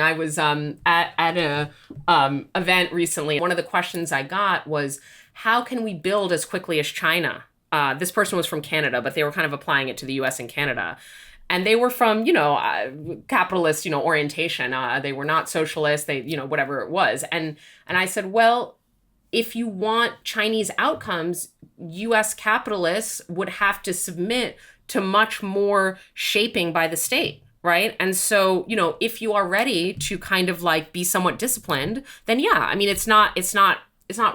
I was at a event recently. One of the questions I got was, how can we build as quickly as China? This person was from Canada, but they were kind of applying it to the US and Canada. And they were from, capitalist, orientation. They were not socialist. They, whatever it was. And I said, well, if you want Chinese outcomes, US capitalists would have to submit to much more shaping by the state. Right. And so, if you are ready to kind of like be somewhat disciplined, then yeah, I mean, it's not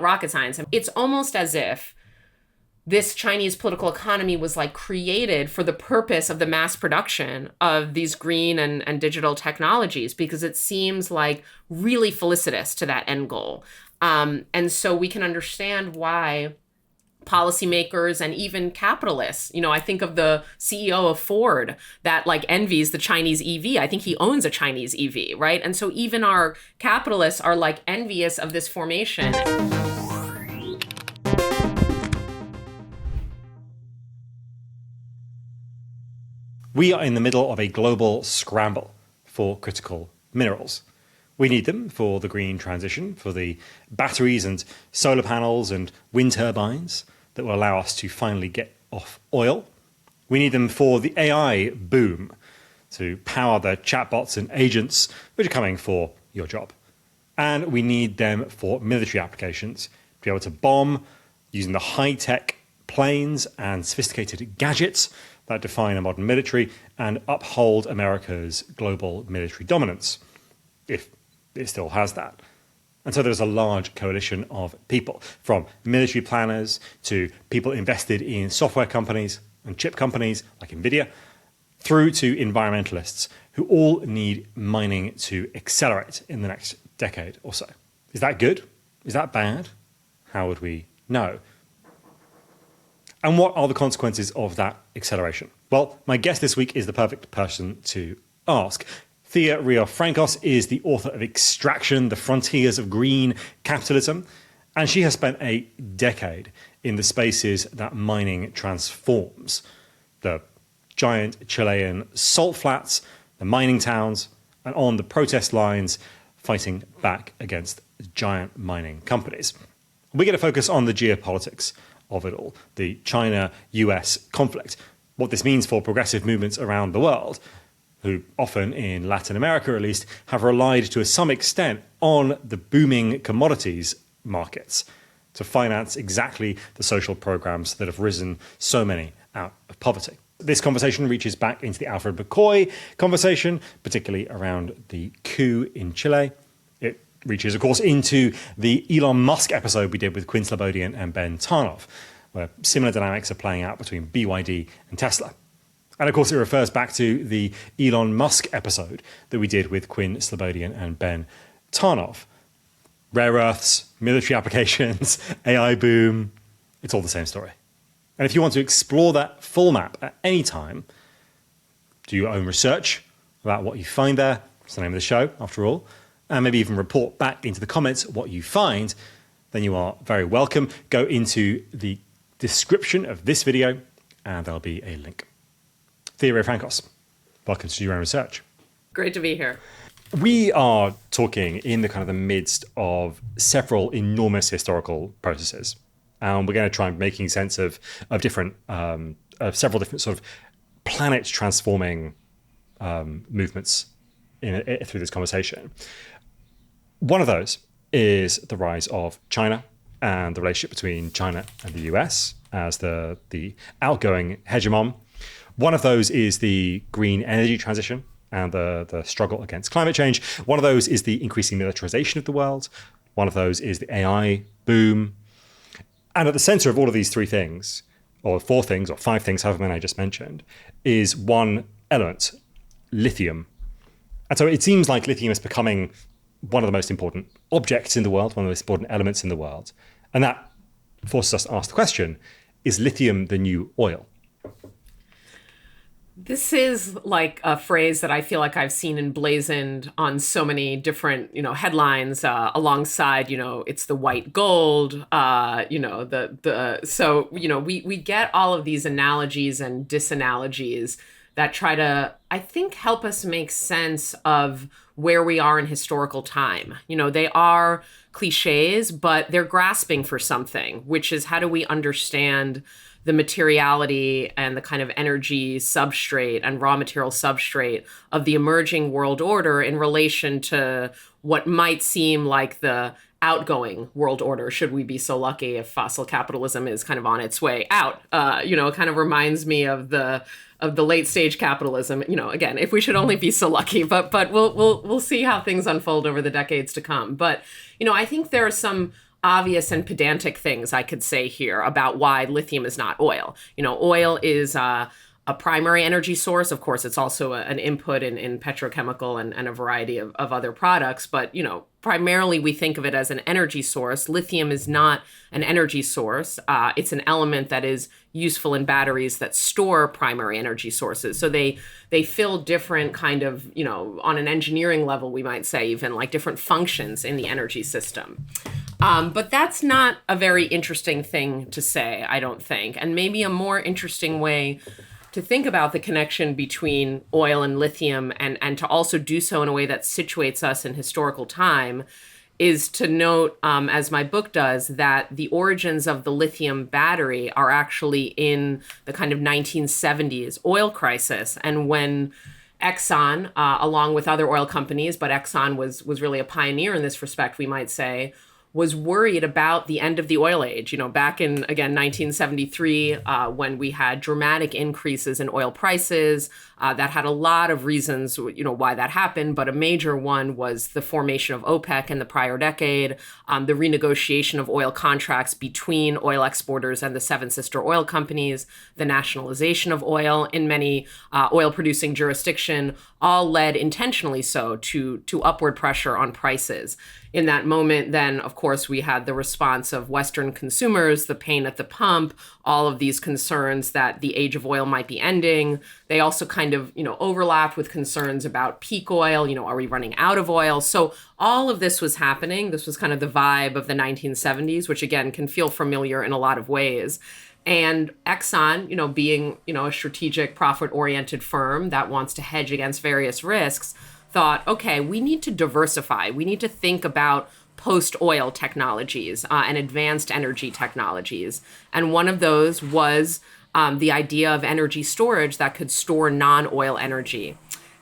rocket science. It's almost as if this Chinese political economy was like created for the purpose of the mass production of these green and digital technologies, because it seems like really felicitous to that end goal. And so we can understand why policymakers and even capitalists, I think of the CEO of Ford that like envies the Chinese EV. I think he owns a Chinese EV, right? And so even our capitalists are like envious of this formation. We are in the middle of a global scramble for critical minerals. We need them for the green transition, for the batteries and solar panels and wind turbines that will allow us to finally get off oil. We need them for the AI boom, to power the chatbots and agents which are coming for your job. And we need them for military applications, to be able to bomb using the high-tech planes and sophisticated gadgets that define a modern military and uphold America's global military dominance, if it still has that. And so there's a large coalition of people, from military planners to people invested in software companies and chip companies like NVIDIA, through to environmentalists who all need mining to accelerate in the next decade or so. Is that good? Is that bad? How would we know? And what are the consequences of that acceleration? Well, my guest this week is the perfect person to ask. Thea Riofrancos is the author of Extraction, the Frontiers of Green Capitalism, and she has spent a decade in the spaces that mining transforms. The giant Chilean salt flats, the mining towns, and on the protest lines fighting back against giant mining companies. We're going to focus on the geopolitics of it all, the China-US conflict, what this means for progressive movements around the world, who often, in Latin America at least, have relied to some extent on the booming commodities markets to finance exactly the social programs that have risen so many out of poverty. This conversation reaches back into the Alfred McCoy conversation, particularly around the coup in Chile. It reaches, of course, into the Elon Musk episode we did with Quinn Slobodian and Ben Tarnoff, where similar dynamics are playing out between BYD and Tesla. And of course, it refers back to the Elon Musk episode that we did with Quinn Slobodian and Ben Tarnoff. Rare earths, military applications, AI boom, it's all the same story. And if you want to explore that full map at any time, do your own research about what you find there, it's the name of the show, after all, and maybe even report back into the comments what you find, then you are very welcome. Go into the description of this video, and there'll be a link. Thea Riofrancos, welcome to Your Own Research. Great to be here. We are talking in the kind of the midst of several enormous historical processes. And we're going to try and making sense of different, of several different sort of planet transforming movements through this conversation. One of those is the rise of China and the relationship between China and the US as the outgoing hegemon. One of those is the green energy transition and the struggle against climate change. One of those is the increasing militarization of the world. One of those is the AI boom. And at the center of all of these three things, or four things, or five things, however many I just mentioned, is one element, lithium. And so it seems like lithium is becoming one of the most important objects in the world, one of the most important elements in the world. And that forces us to ask the question, is lithium the new oil? This is like a phrase that I feel like I've seen emblazoned on so many different, headlines alongside, it's the white gold, so, we get all of these analogies and disanalogies that try to, I think, help us make sense of where we are in historical time. They are cliches, but they're grasping for something, which is how do we understand the materiality and the kind of energy substrate and raw material substrate of the emerging world order in relation to what might seem like the outgoing world order, should we be so lucky if fossil capitalism is kind of on its way out. It kind of reminds me of the late stage capitalism. Again, if we should only be so lucky, but we'll see how things unfold over the decades to come. But I think there are some obvious and pedantic things I could say here about why lithium is not oil. Oil is a primary energy source. Of course, it's also an input in petrochemical and a variety of other products. But, primarily we think of it as an energy source. Lithium is not an energy source. It's an element that is useful in batteries that store primary energy sources. So they fill different kind of, on an engineering level, we might say even like different functions in the energy system. But that's not a very interesting thing to say, I don't think. And maybe a more interesting way to think about the connection between oil and lithium and to also do so in a way that situates us in historical time is to note, as my book does, that the origins of the lithium battery are actually in the kind of 1970s oil crisis. And when Exxon, along with other oil companies, but Exxon was really a pioneer in this respect, we might say, was worried about the end of the oil age. Back in, again, 1973, when we had dramatic increases in oil prices, that had a lot of reasons, why that happened. But a major one was the formation of OPEC in the prior decade, the renegotiation of oil contracts between oil exporters and the seven sister oil companies, the nationalization of oil in many oil-producing jurisdictions, all led intentionally so to upward pressure on prices. In that moment, then, of course, we had the response of Western consumers, the pain at the pump, all of these concerns that the age of oil might be ending. They also kind of, overlapped with concerns about peak oil. Are we running out of oil? So all of this was happening. This was kind of the vibe of the 1970s, which, again, can feel familiar in a lot of ways. And Exxon, being, a strategic profit-oriented firm that wants to hedge against various risks, thought, okay, we need to diversify. We need to think about post-oil technologies and advanced energy technologies. And one of those was the idea of energy storage that could store non-oil energy.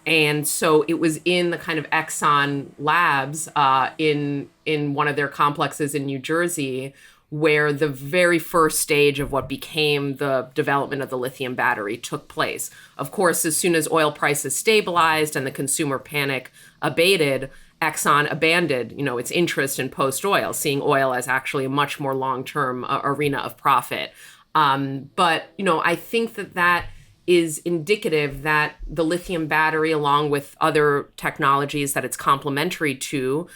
And so it was in the kind of Exxon labs in one of their complexes in New Jersey where the very first stage of what became the development of the lithium battery took place. Of course, as soon as oil prices stabilized and the consumer panic abated, Exxon abandoned, its interest in post-oil, seeing oil as actually a much more long-term arena of profit. But I think that is indicative that the lithium battery, along with other technologies that it's complementary to,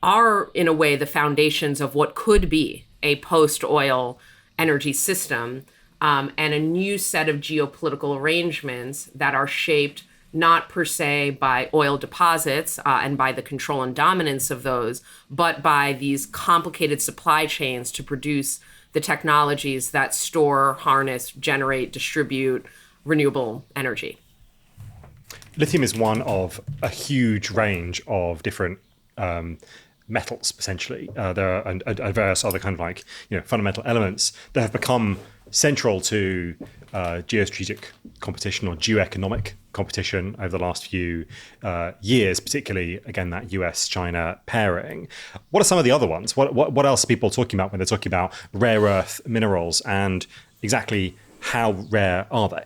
are in a way the foundations of what could be a post-oil energy system and a new set of geopolitical arrangements that are shaped not per se by oil deposits and by the control and dominance of those, but by these complicated supply chains to produce the technologies that store, harness, generate, distribute renewable energy. Lithium is one of a huge range of different metals, essentially. There are various other kind of fundamental elements that have become central to geostrategic competition or geoeconomic competition over the last few years, particularly, again, that US-China pairing. What are some of the other ones? What else are people talking about when they're talking about rare earth minerals, and exactly how rare are they?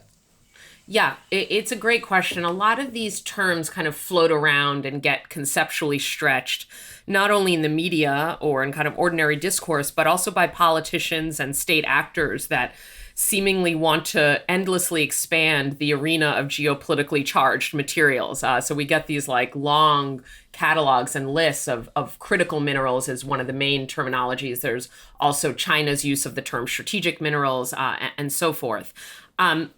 Yeah, it's a great question. A lot of these terms kind of float around and get conceptually stretched, not only in the media or in kind of ordinary discourse, but also by politicians and state actors that seemingly want to endlessly expand the arena of geopolitically charged materials. So we get these long catalogs and lists of critical minerals as one of the main terminologies. There's also China's use of the term strategic minerals and so forth.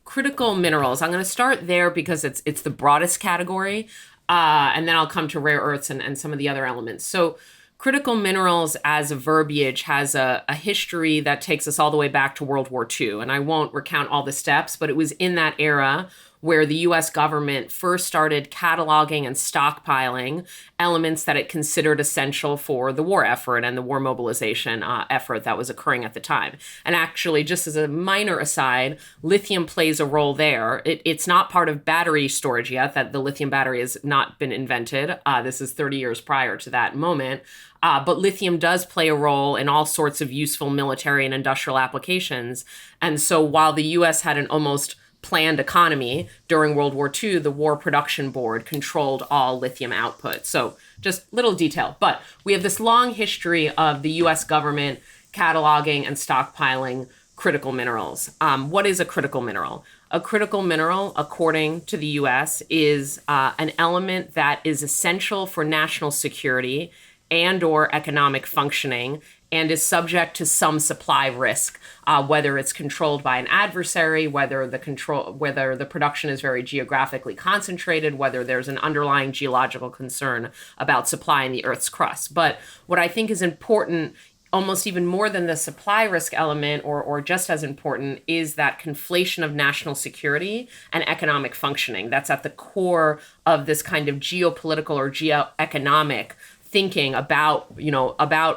Critical minerals, I'm going to start there because it's the broadest category, and then I'll come to rare earths and some of the other elements. So critical minerals as a verbiage has a history that takes us all the way back to World War II. And I won't recount all the steps, but it was in that era where the US government first started cataloging and stockpiling elements that it considered essential for the war effort and the war mobilization effort that was occurring at the time. And actually, just as a minor aside, lithium plays a role there. It's not part of battery storage yet, that the lithium battery has not been invented. This is 30 years prior to that moment. But lithium does play a role in all sorts of useful military and industrial applications. And so while the US had an almost planned economy during World War II, the War Production Board controlled all lithium output. So just little detail. But we have this long history of the US government cataloging and stockpiling critical minerals. What is a critical mineral? A critical mineral, according to the US, is an element that is essential for national security and or economic functioning, and is subject to some supply risk, whether it's controlled by an adversary, whether the production is very geographically concentrated, whether there's an underlying geological concern about supply in the Earth's crust. But what I think is important, almost even more than the supply risk element, or just as important, is that conflation of national security and economic functioning. That's at the core of this kind of geopolitical or geoeconomic thinking about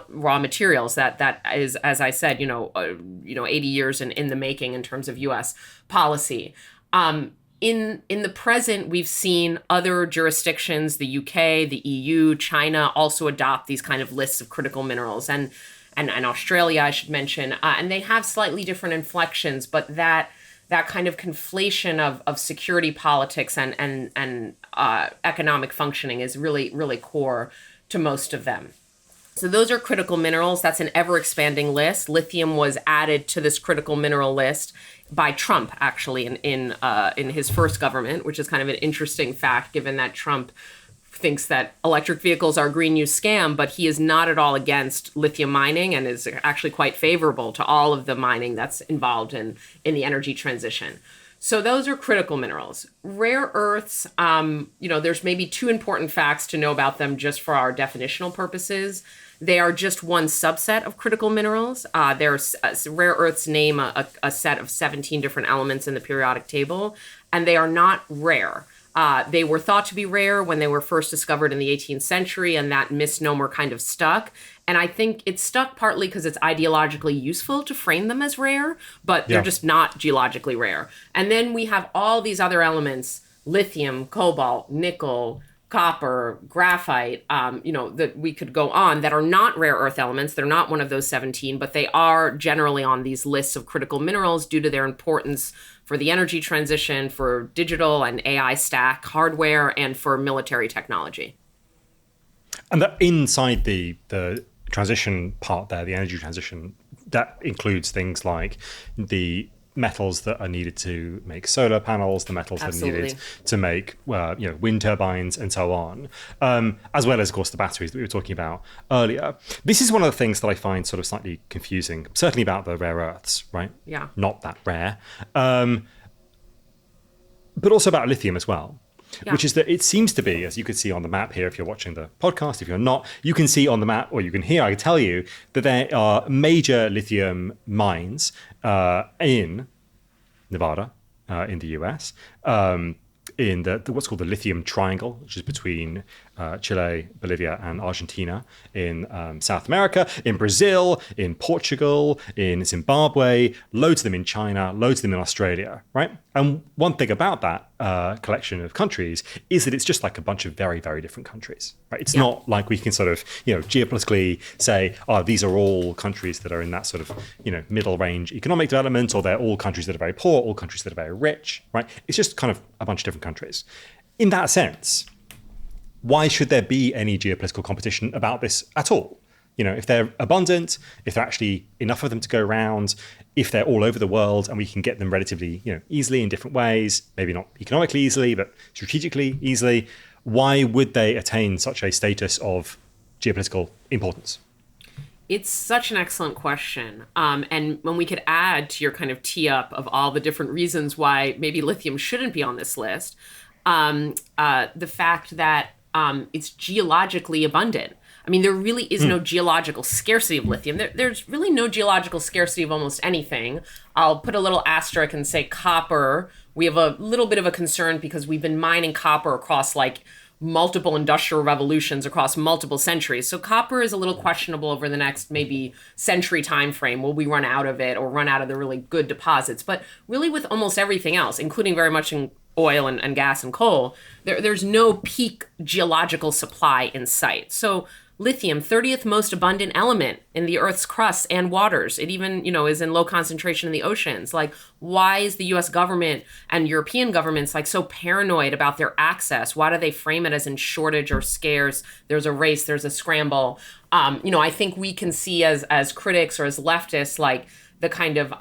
raw materials that is, as I said, 80 years in the making in terms of U.S. policy. In the present, we've seen other jurisdictions, the UK, the EU, China, also adopt these kind of lists of critical minerals, and Australia, I should mention, and they have slightly different inflections, but that kind of conflation of security politics and economic functioning is really, really core to most of them. So those are critical minerals. That's an ever-expanding list. Lithium was added to this critical mineral list by Trump, actually, in his first government, which is kind of an interesting fact, given that Trump thinks that electric vehicles are a green use scam, but he is not at all against lithium mining and is actually quite favorable to all of the mining that's involved in the energy transition. So those are critical minerals. Rare earths, there's maybe two important facts to know about them just for our definitional purposes. They are just one subset of critical minerals. Rare earths name a set of 17 different elements in the periodic table, and they are not rare. They were thought to be rare when they were first discovered in the 18th century, and that misnomer kind of stuck. And I think it stuck partly because it's ideologically useful to frame them as rare, but they're just not geologically rare. And then we have all these other elements, lithium, cobalt, nickel, copper, graphite, that we could go on, that are not rare earth elements. They're not one of those 17, but they are generally on these lists of critical minerals due to their importance for the energy transition, for digital and AI stack hardware, and for military technology. And that inside the transition part there, the energy transition, that includes things like the metals that are needed to make solar panels, the metals that are needed to make wind turbines, and so on, as well as, of course, the batteries that we were talking about earlier. This is one of the things that I find sort of slightly confusing, certainly about the rare earths, right? Yeah. Not that rare. But also about lithium as well. Yeah. Which is that it seems to be, as you could see on the map here, if you're watching the podcast, if you're not, you can see on the map, or you can hear, I can tell you, that there are major lithium mines in Nevada, in the US, in the what's called the lithium triangle, which is between Chile, Bolivia, and Argentina, in South America, in Brazil, in Portugal, in Zimbabwe, loads of them in China, loads of them in Australia, right? And one thing about that collection of countries is that it's just like a bunch of very, very different countries, right? It's not like we can sort of, geopolitically say, oh, these are all countries that are in that sort of, middle range economic development, or they're all countries that are very poor, all countries that are very rich, right? It's just kind of a bunch of different countries. In that sense, why should there be any geopolitical competition about this at all? If they're abundant, if there are actually enough of them to go around, if they're all over the world and we can get them relatively, easily in different ways, maybe not economically easily, but strategically easily, why would they attain such a status of geopolitical importance? It's such an excellent question. And when we could add to your kind of tee up of all the different reasons why maybe lithium shouldn't be on this list, the fact that it's geologically abundant. I mean, there really is no geological scarcity of lithium. There's really no geological scarcity of almost anything. I'll put a little asterisk and say copper. We have a little bit of a concern because we've been mining copper across like multiple industrial revolutions across multiple centuries. So copper is a little questionable over the next maybe century time frame. Will we run out of it or run out of the really good deposits? But really with almost everything else, including very much in oil and gas and coal, there's no peak geological supply in sight. So lithium, 30th most abundant element in the Earth's crust and waters. It even, is in low concentration in the oceans. Like, why is the US government and European governments like so paranoid about their access? Why do they frame it as in shortage or scarce? There's a race, there's a scramble. I think we can see as critics or as leftists, like the kind of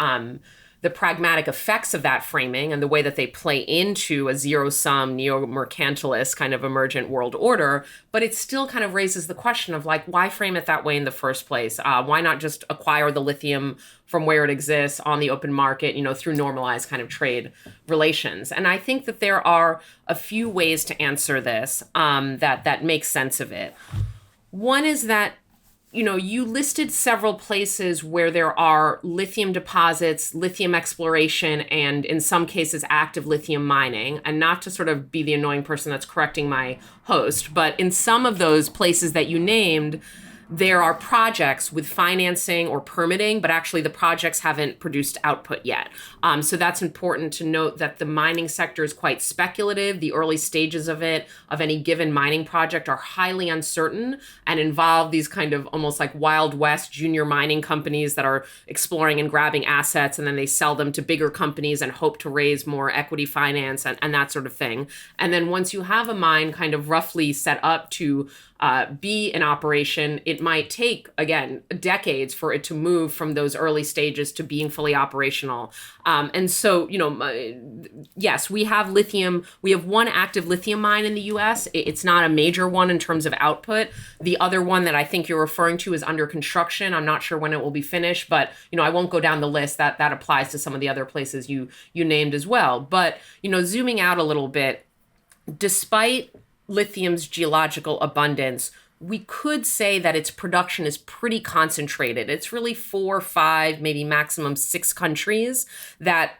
the pragmatic effects of that framing and the way that they play into a zero-sum neo-mercantilist kind of emergent world order, but it still kind of raises the question of like, why frame it that way in the first place? Why not just acquire the lithium from where it exists on the open market, through normalized kind of trade relations? And I think that there are a few ways to answer this that make sense of it. One is that you listed several places where there are lithium deposits, lithium exploration, and in some cases, active lithium mining. And not to sort of be the annoying person that's correcting my host, but in some of those places that you named, there are projects with financing or permitting, but actually the projects haven't produced output yet. So that's important to note that the mining sector is quite speculative. The early stages of any given mining project are highly uncertain and involve these kind of almost like Wild West junior mining companies that are exploring and grabbing assets, and then they sell them to bigger companies and hope to raise more equity finance and that sort of thing. And then once you have a mine kind of roughly set up to be in operation, it might take, again, decades for it to move from those early stages to being fully operational. And so, yes, we have lithium. We have one active lithium mine in the US. It's not a major one in terms of output. The other one that I think you're referring to is under construction. I'm not sure when it will be finished, but, I won't go down the list. That applies to some of the other places you named as well. But, zooming out a little bit, despite lithium's geological abundance, we could say that its production is pretty concentrated. It's really 4, 5, maybe maximum 6 countries that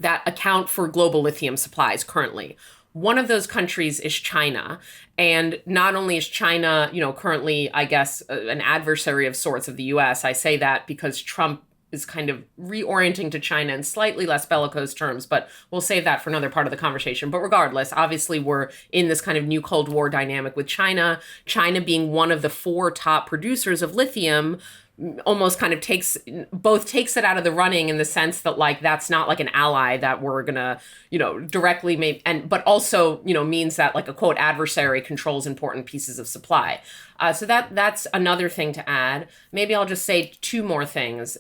account for global lithium supplies currently. One of those countries is China. And not only is China, currently, I guess, an adversary of sorts of the US, I say that because Trump is kind of reorienting to China in slightly less bellicose terms, but we'll save that for another part of the conversation. But regardless, obviously we're in this kind of new Cold War dynamic with China being one of the 4 top producers of lithium, almost kind of takes it out of the running in the sense that like that's not like an ally that we're gonna directly but also means that like a quote adversary controls important pieces of supply. So that's another thing to add. Maybe I'll just say 2 more things.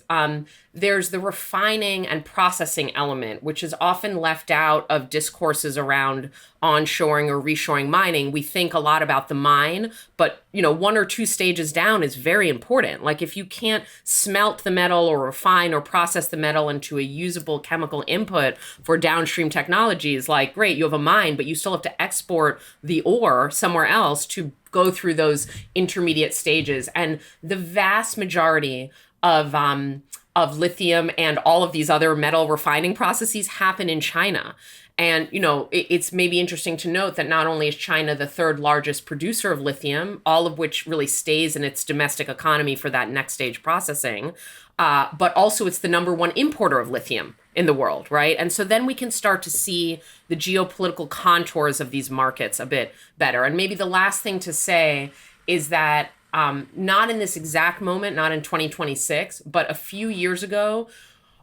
There's the refining and processing element, which is often left out of discourses around onshoring or reshoring mining. We think a lot about the mine, but 1 or 2 stages down is very important. Like if you can't smelt the metal or refine or process the metal into a usable chemical input for downstream technologies, like great, you have a mine, but you still have to export the ore somewhere else to go through those intermediate stages. And the vast majority of lithium and all of these other metal refining processes happen in China. And, it's maybe interesting to note that not only is China the 3rd largest producer of lithium, all of which really stays in its domestic economy for that next stage processing, but also it's the number 1 importer of lithium in the world, right? And so then we can start to see the geopolitical contours of these markets a bit better. And maybe the last thing to say is that not in this exact moment, not in 2026, but a few years ago,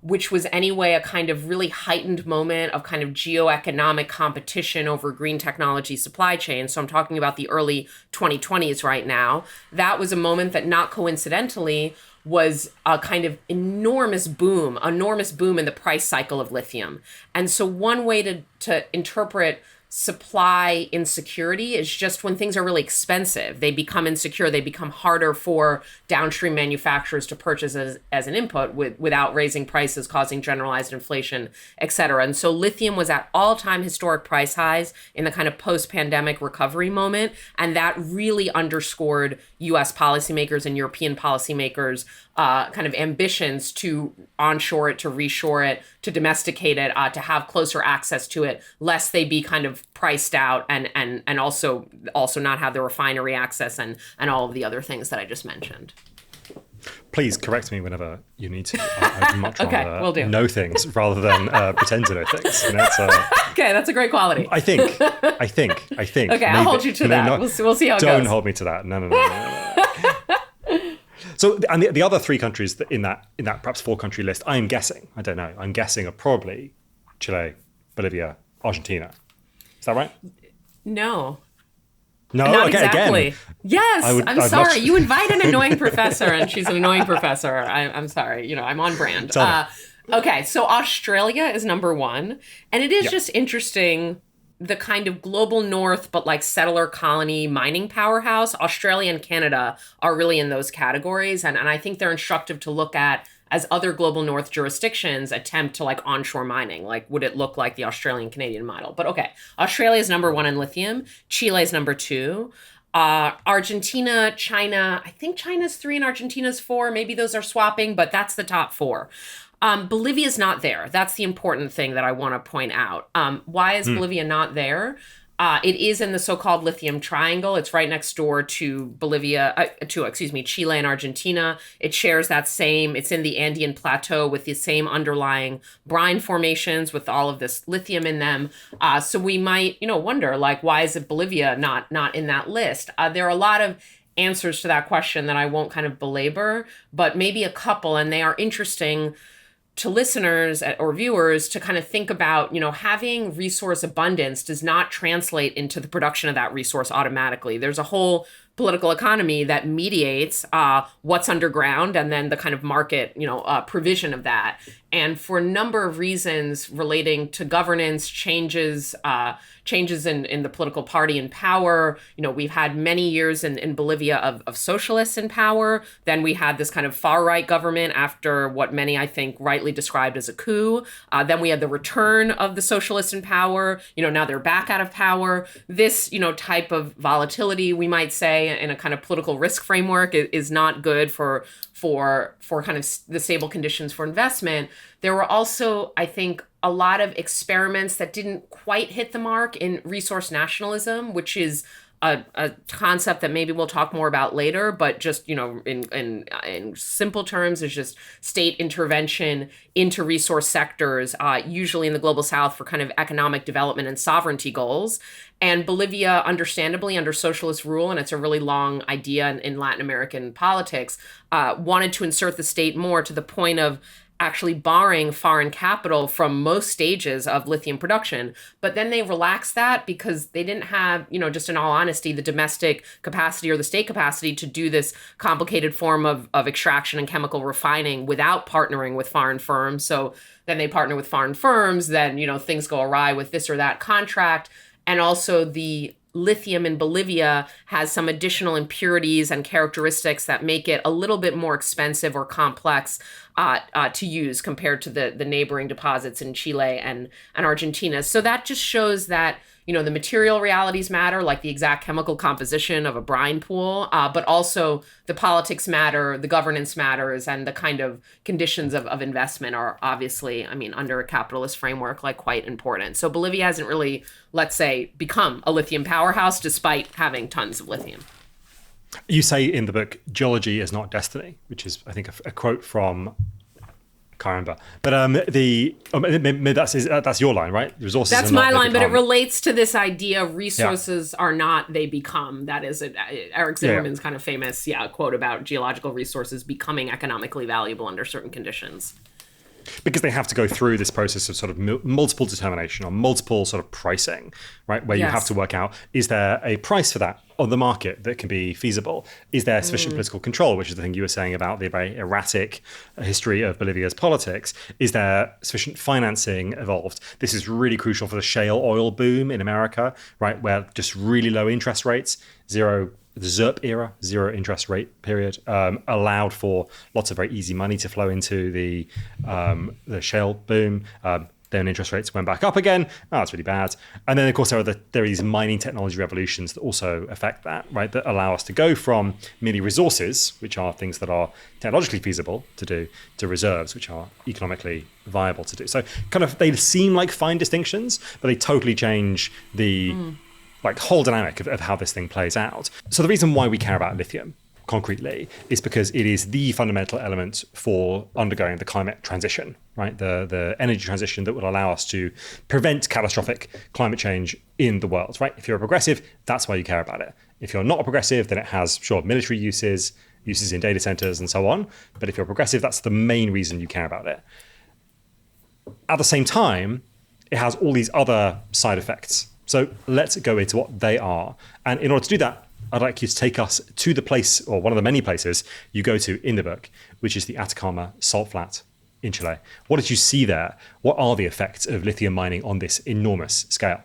which was anyway a kind of really heightened moment of kind of geoeconomic competition over green technology supply chains. So I'm talking about the early 2020s right now. That was a moment that not coincidentally was a kind of enormous boom in the price cycle of lithium. And so one way to interpret supply insecurity is just when things are really expensive, they become insecure, they become harder for downstream manufacturers to purchase as an input without raising prices, causing generalized inflation, et cetera. And so lithium was at all-time historic price highs in the kind of post-pandemic recovery moment. And that really underscored US policymakers and European policymakers' kind of ambitions to onshore it, to reshore it, to domesticate it, to have closer access to it, lest they be kind of priced out and also not have the refinery access and all of the other things that I just mentioned. Please correct me whenever you need to. I'd much rather will do. know things rather than pretend to know things. You know, okay, that's a great quality. I think. Okay, maybe, I'll hold you to that. We'll see how it goes. Don't hold me to that. No. So, and the other three countries in that perhaps 4-country list, I'm guessing, I don't know, I'm guessing are probably Chile, Bolivia, Argentina. Is that right? No. No, not okay, exactly. Again. Yes, I'm sorry. You invite an annoying professor, and she's an annoying professor. I'm sorry. You know, I'm on brand. Okay, so Australia is number 1, and it is just interesting. The kind of global north, but like settler colony mining powerhouse, Australia and Canada are really in those categories. And I think they're instructive to look at as other global north jurisdictions attempt to like onshore mining. Like, would it look like the Australian Canadian model? But okay, Australia is number 1 in lithium. Chile is number 2. Argentina, China, I think China's 3 and Argentina's 4. Maybe those are swapping, but that's the top 4. Bolivia's not there. That's the important thing that I want to point out. Why is Bolivia not there? It is in the so-called lithium triangle. It's right next door to Chile and Argentina. It shares that same, it's in the Andean plateau with the same underlying brine formations with all of this lithium in them. So we might, wonder, like, why is it Bolivia not in that list? There are a lot of answers to that question that I won't kind of belabor, but maybe a couple, and they are interesting to listeners or viewers to kind of think about, having resource abundance does not translate into the production of that resource automatically. There's a whole political economy that mediates what's underground and then the kind of market, provision of that. And for a number of reasons relating to governance, changes in the political party in power, we've had many years in Bolivia of socialists in power. Then we had this kind of far-right government after what many, I think, rightly described as a coup. Then we had the return of the socialists in power. Now they're back out of power. This, type of volatility, we might say, in a kind of political risk framework is not good for kind of the stable conditions for investment. There were also, I think, a lot of experiments that didn't quite hit the mark in resource nationalism, which is a concept that maybe we'll talk more about later, but just, in simple terms, is just state intervention into resource sectors, usually in the global south for kind of economic development and sovereignty goals. And Bolivia, understandably, under socialist rule, and it's a really long idea in Latin American politics, wanted to insert the state more to the point of actually borrowing foreign capital from most stages of lithium production. But then they relaxed that because they didn't have, just in all honesty, the domestic capacity or the state capacity to do this complicated form of extraction and chemical refining without partnering with foreign firms. So then they partner with foreign firms, then, things go awry with this or that contract. And also the lithium in Bolivia has some additional impurities and characteristics that make it a little bit more expensive or complex to use compared to the neighboring deposits in Chile and Argentina. So that just shows that, the material realities matter, like the exact chemical composition of a brine pool, but also the politics matter, the governance matters, and the kind of conditions of investment are obviously, under a capitalist framework, like quite important. So Bolivia hasn't really, let's say, become a lithium powerhouse despite having tons of lithium. You say in the book, geology is not destiny, which is, I think, a quote from... can't remember. But that's your line, right? Resources. That's my line, but it relates to this idea: resources are not, they become. That is Eric Zimmerman's kind of famous, quote about geological resources becoming economically valuable under certain conditions. Because they have to go through this process of sort of multiple determination or multiple sort of pricing, right? Where you have to work out, is there a price for that on the market that can be feasible? Is there sufficient political control, which is the thing you were saying about the very erratic history of Bolivia's politics? Is there sufficient financing involved? This is really crucial for the shale oil boom in America, right? Where just really low interest rates, the ZERP era, zero interest rate period, allowed for lots of very easy money to flow into the shale boom. Then interest rates went back up again. Oh, that's really bad. And then, of course, there are these mining technology revolutions that also affect that, right? That allow us to go from merely resources, which are things that are technologically feasible to do, to reserves, which are economically viable to do. So kind of they seem like fine distinctions, but they totally change the whole dynamic of how this thing plays out. So the reason why we care about lithium concretely is because it is the fundamental element for undergoing the climate transition, right? The energy transition that will allow us to prevent catastrophic climate change in the world, right? If you're a progressive, that's why you care about it. If you're not a progressive, then it has, sure, military uses in data centers and so on. But if you're progressive, that's the main reason you care about it. At the same time, it has all these other side effects. So let's go into what they are. And in order to do that, I'd like you to take us to the place, or one of the many places you go to in the book, which is the Atacama Salt Flat in Chile. What did you see there? What are the effects of lithium mining on this enormous scale?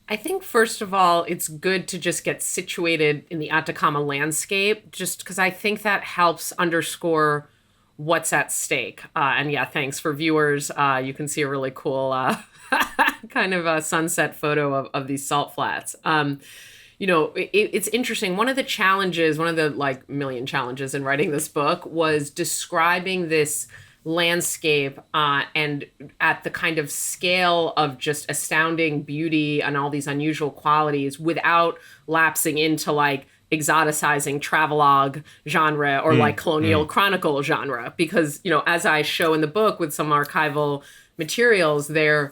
I think, first of all, it's good to just get situated in the Atacama landscape, just because I think that helps underscore what's at stake. And yeah, thanks for viewers. You can see a really cool kind of a sunset photo of these salt flats. It's interesting. One of the challenges, one of the million challenges in writing this book was describing this landscape and at the kind of scale of just astounding beauty and all these unusual qualities without lapsing into exoticizing travelogue genre or colonial chronicle genre. Because, as I show in the book with some archival materials there,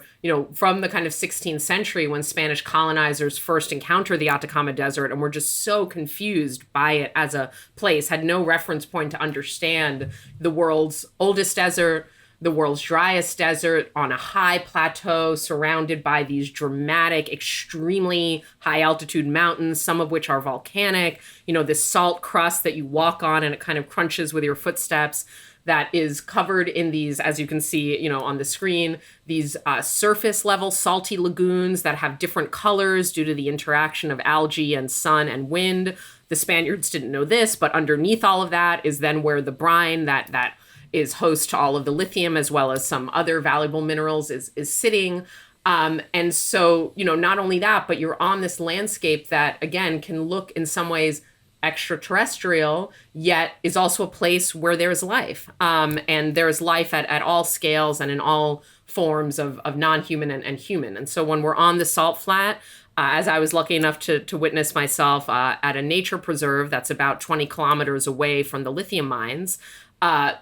from the kind of 16th century when Spanish colonizers first encountered the Atacama Desert and were just so confused by it as a place, had no reference point to understand the world's oldest desert, the world's driest desert on a high plateau surrounded by these dramatic, extremely high altitude mountains, some of which are volcanic, this salt crust that you walk on and it kind of crunches with your footsteps, that is covered in these, as you can see, on the screen, these surface level salty lagoons that have different colors due to the interaction of algae and sun and wind. The Spaniards didn't know this, but underneath all of that is then where the brine that is host to all of the lithium as well as some other valuable minerals is sitting. And so, not only that, but you're on this landscape that, again, can look in some ways extraterrestrial, yet is also a place where there's life. And there's life at all scales and in all forms of non-human and human. And so when we're on the salt flat, as I was lucky enough to witness myself at a nature preserve that's about 20 kilometers away from the lithium mines,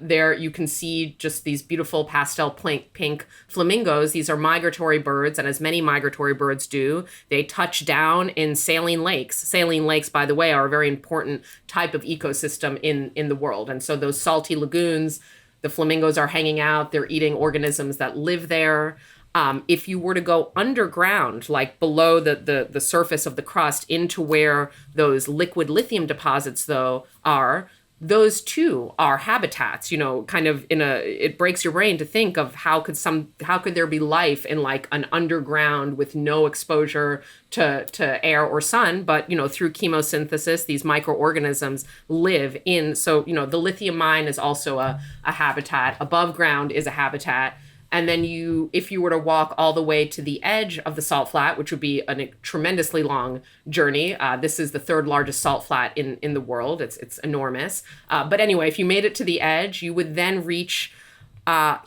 there you can see just these beautiful pastel pink flamingos. These are migratory birds, and as many migratory birds do, they touch down in saline lakes. Saline lakes, by the way, are a very important type of ecosystem in the world. And so those salty lagoons, the flamingos are hanging out, they're eating organisms that live there. If you were to go underground, below the surface of the crust into where those liquid lithium deposits, though, are, those too are habitats, kind of it breaks your brain to think of how could there be life in an underground with no exposure to air or sun, but, through chemosynthesis, these microorganisms live in. So, the lithium mine is also a habitat. Above ground is a habitat. And then if you were to walk all the way to the edge of the salt flat, which would be a tremendously long journey. This is the third largest salt flat in the world. It's enormous. But anyway, if you made it to the edge, you would then reach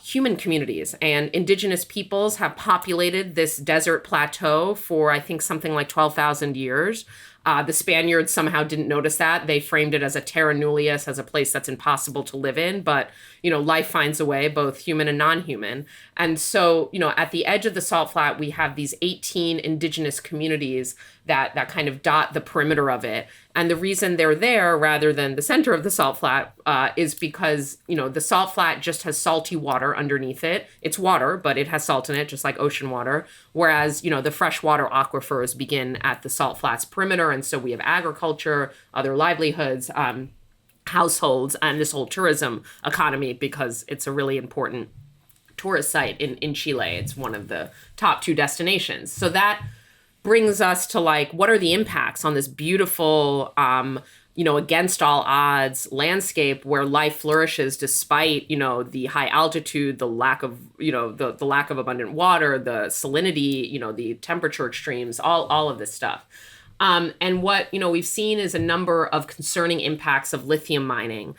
human communities, and indigenous peoples have populated this desert plateau for, I think, something like 12,000 years. The Spaniards somehow didn't notice that. They framed it as a terra nullius, as a place that's impossible to live in. But, life finds a way, both human and non-human. And so, at the edge of the salt flat, we have these 18 indigenous communities that kind of dot the perimeter of it. And the reason they're there rather than the center of the salt flat is because, the salt flat just has salty water underneath it. It's water, but it has salt in it, just like ocean water. Whereas, the freshwater aquifers begin at the salt flat's perimeter. And so we have agriculture, other livelihoods, households, and this whole tourism economy, because it's a really important tourist site in Chile. It's one of the top 2 destinations. So that brings us to what are the impacts on this beautiful, against all odds landscape where life flourishes despite, the high altitude, the lack of, the lack of abundant water, the salinity, the temperature extremes, all of this stuff. And what, we've seen is a number of concerning impacts of lithium mining.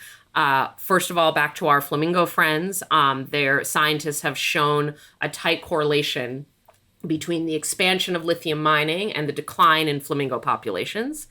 First of all, back to our flamingo friends, their scientists have shown a tight correlation between the expansion of lithium mining and the decline in flamingo populations.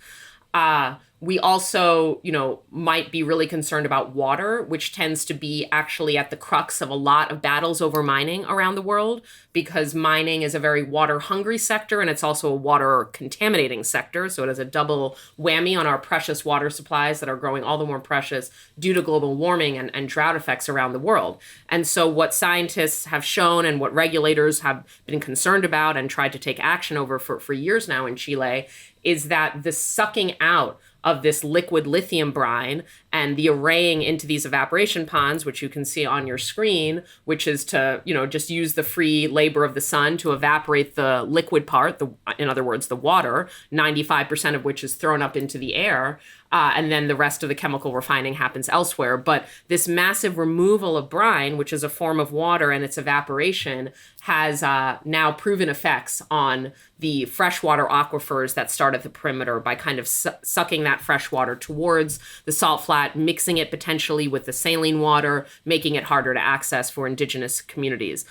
We also, might be really concerned about water, which tends to be actually at the crux of a lot of battles over mining around the world, because mining is a very water-hungry sector, and it's also a water-contaminating sector. So it has a double whammy on our precious water supplies that are growing all the more precious due to global warming and drought effects around the world. And so what scientists have shown and what regulators have been concerned about and tried to take action over for years now in Chile is that the sucking out of this liquid lithium brine and the arraying into these evaporation ponds, which you can see on your screen, which is to, just use the free labor of the sun to evaporate the liquid part, in other words, the water, 95% of which is thrown up into the air. And then the rest of the chemical refining happens elsewhere. But this massive removal of brine, which is a form of water, and its evaporation has now proven effects on the freshwater aquifers that start at the perimeter by kind of sucking that fresh water towards the salt flat, mixing it potentially with the saline water, making it harder to access for indigenous communities.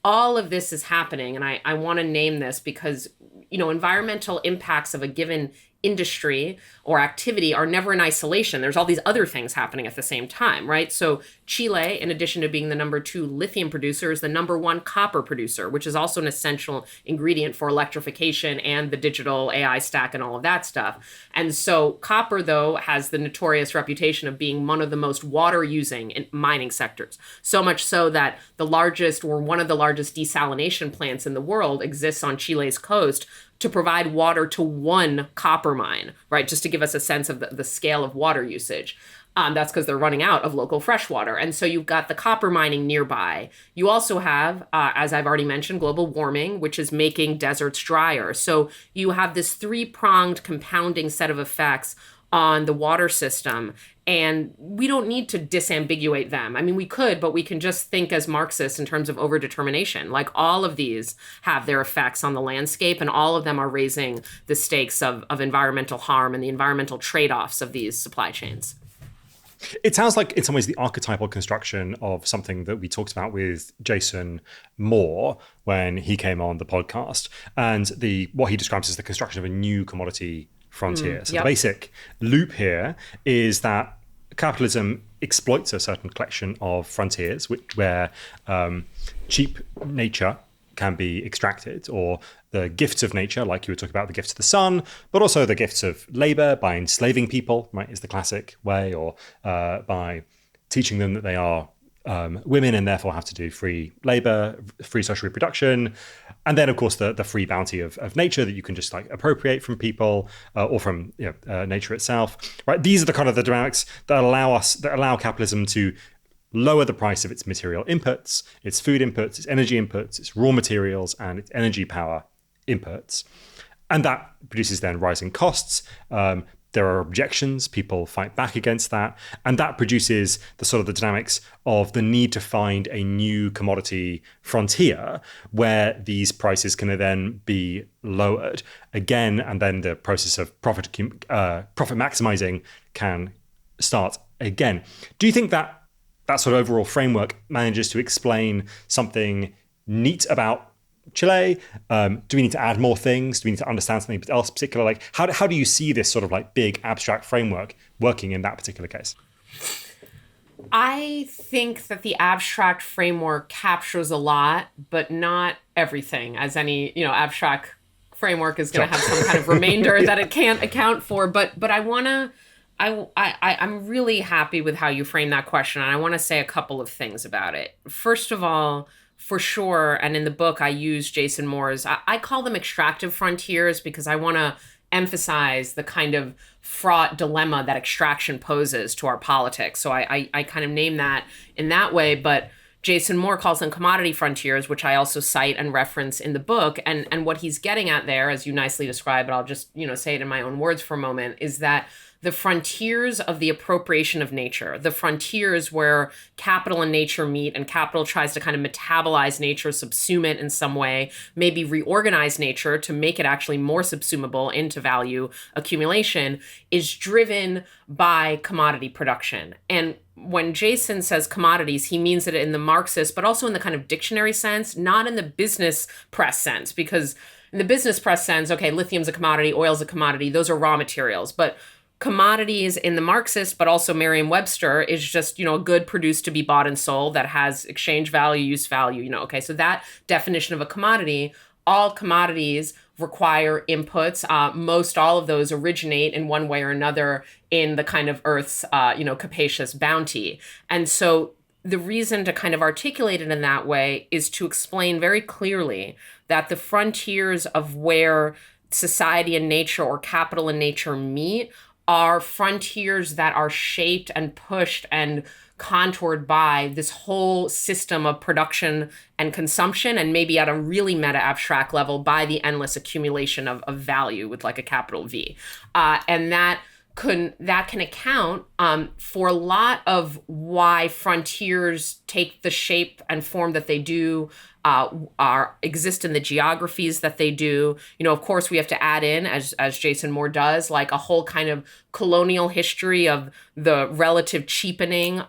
All of this is happening, and I want to name this because, environmental impacts of a given industry or activity are never in isolation. There's all these other things happening at the same time, right? So Chile, in addition to being the number 2 lithium producer, is the number 1 copper producer, which is also an essential ingredient for electrification and the digital AI stack and all of that stuff. And so copper, though, has the notorious reputation of being one of the most water-using in mining sectors. So much so that one of the largest desalination plants in the world exists on Chile's coast to provide water to 1 copper mine, right? Just to give us a sense of the scale of water usage. That's because they're running out of local fresh water. And so you've got the copper mining nearby. You also have, as I've already mentioned, global warming, which is making deserts drier. So you have this 3-pronged compounding set of effects on the water system. And we don't need to disambiguate them. I mean, we could, but we can just think as Marxists in terms of overdetermination. Like, all of these have their effects on the landscape, and all of them are raising the stakes of environmental harm and the environmental trade-offs of these supply chains. It sounds like, in some ways, the archetypal construction of something that we talked about with Jason Moore when he came on the podcast, and what he describes as the construction of a new commodity frontier. So the basic loop here is that capitalism exploits a certain collection of frontiers, where cheap nature can be extracted, or the gifts of nature, like you were talking about, the gifts of the sun, but also the gifts of labor by enslaving people, right, is the classic way, or by teaching them that they are women and therefore have to do free labor, free social reproduction. And then, of course, the free bounty of nature that you can just appropriate from people or from nature itself. Right? These are the kind of the dynamics that allow capitalism to lower the price of its material inputs, its food inputs, its energy inputs, its raw materials, and its energy power inputs. And that produces then rising costs. There are objections, people fight back against that, and that produces the dynamics of the need to find a new commodity frontier where these prices can then be lowered again, and then the process of profit maximizing can start again. Do you think that sort of overall framework manages to explain something neat about Chile? Do we need to add more things? Do we need to understand something else particular? How do you see this sort of big abstract framework working in that particular case? I think that the abstract framework captures a lot, but not everything, as any, abstract framework is going to have some kind of remainder that it can't account for. But I want to, I'm really happy with how you frame that question. And I want to say a couple of things about it. First of all, for sure, and in the book I use Jason Moore's, I call them extractive frontiers because I want to emphasize the kind of fraught dilemma that extraction poses to our politics. So I kind of name that in that way. But Jason Moore calls them commodity frontiers, which I also cite and reference in the book. And what he's getting at there, as you nicely describe, but I'll just, say it in my own words for a moment, is that the frontiers of the appropriation of nature, the frontiers where capital and nature meet and capital tries to kind of metabolize nature, subsume it in some way, maybe reorganize nature to make it actually more subsumable into value accumulation, is driven by commodity production. And when Jason says commodities, he means it in the Marxist, but also in the kind of dictionary sense, not in the business press sense, because in the business press sense, okay, lithium's a commodity, oil's a commodity, those are raw materials. But commodities in the Marxist, but also Merriam-Webster, is just, a good produced to be bought and sold that has exchange value, use value, okay. So that definition of a commodity, all commodities require inputs. Most all of those originate in one way or another in the kind of Earth's, capacious bounty. And so the reason to kind of articulate it in that way is to explain very clearly that the frontiers of where society and nature or capital and nature meet are frontiers that are shaped and pushed and contoured by this whole system of production and consumption, and maybe at a really meta abstract level by the endless accumulation of value with like a capital V. And that can account for a lot of why frontiers take the shape and form that they do, exist in the geographies that they do. Of course, we have to add in, as Jason Moore does, like a whole kind of colonial history of the relative cheapening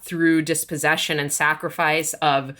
through dispossession and sacrifice of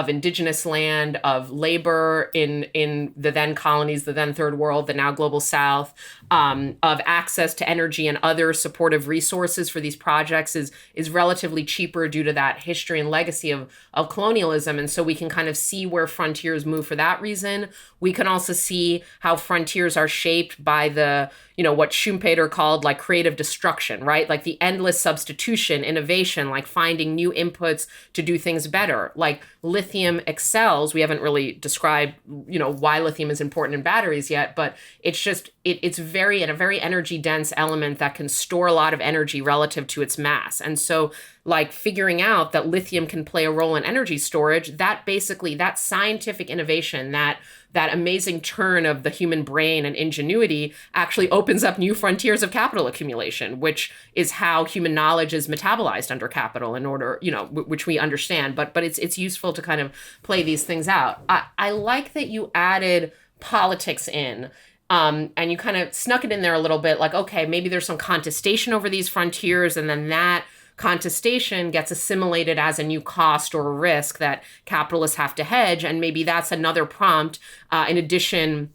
indigenous land, of labor in the then colonies, the then third world, the now global south, of access to energy and other supportive resources for these projects is relatively cheaper due to that history and legacy of colonialism. And so we can kind of see where frontiers move for that reason. We can also see how frontiers are shaped by the, what Schumpeter called like creative destruction, right? Like the endless substitution, innovation, like finding new inputs to do things better. Like lithium excels. We haven't really described, why lithium is important in batteries yet, but it's just, it's a very energy dense element that can store a lot of energy relative to its mass. And so like figuring out that lithium can play a role in energy storage, that basically, that scientific innovation, that amazing turn of the human brain and ingenuity actually opens up new frontiers of capital accumulation, which is how human knowledge is metabolized under capital in order, which we understand. But it's useful to kind of play these things out. I like that you added politics in. And you kind of snuck it in there a little bit, like, okay, maybe there's some contestation over these frontiers, and then that contestation gets assimilated as a new cost or a risk that capitalists have to hedge. And maybe that's another prompt, in addition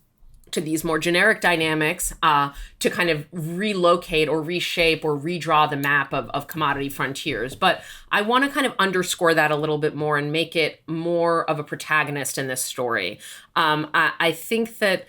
to these more generic dynamics, to kind of relocate or reshape or redraw the map of commodity frontiers. But I want to kind of underscore that a little bit more and make it more of a protagonist in this story. I think that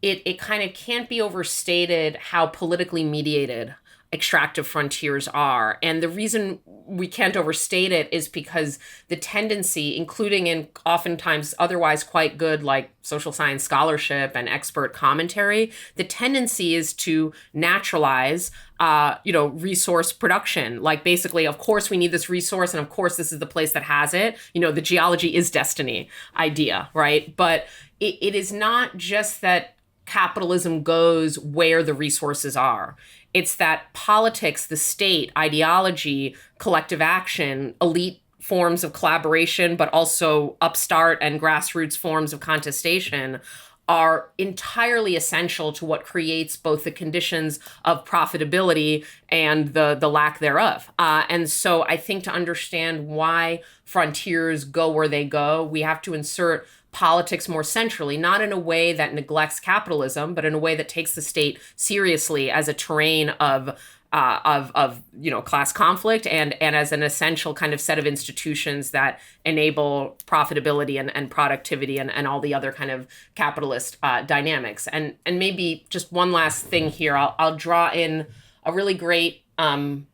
it kind of can't be overstated how politically mediated extractive frontiers are. And the reason we can't overstate it is because the tendency, including in oftentimes otherwise quite good like social science scholarship and expert commentary, the tendency is to naturalize resource production. Like basically, of course we need this resource, and of course this is the place that has it. The geology is destiny idea, right? But it is not just that capitalism goes where the resources are. It's that politics, the state, ideology, collective action, elite forms of collaboration, but also upstart and grassroots forms of contestation are entirely essential to what creates both the conditions of profitability and the lack thereof. And so I think to understand why frontiers go where they go, we have to insert politics more centrally, not in a way that neglects capitalism, but in a way that takes the state seriously as a terrain of of class conflict and as an essential kind of set of institutions that enable profitability and productivity and all the other kind of capitalist dynamics. And maybe just one last thing here, I'll draw in a really great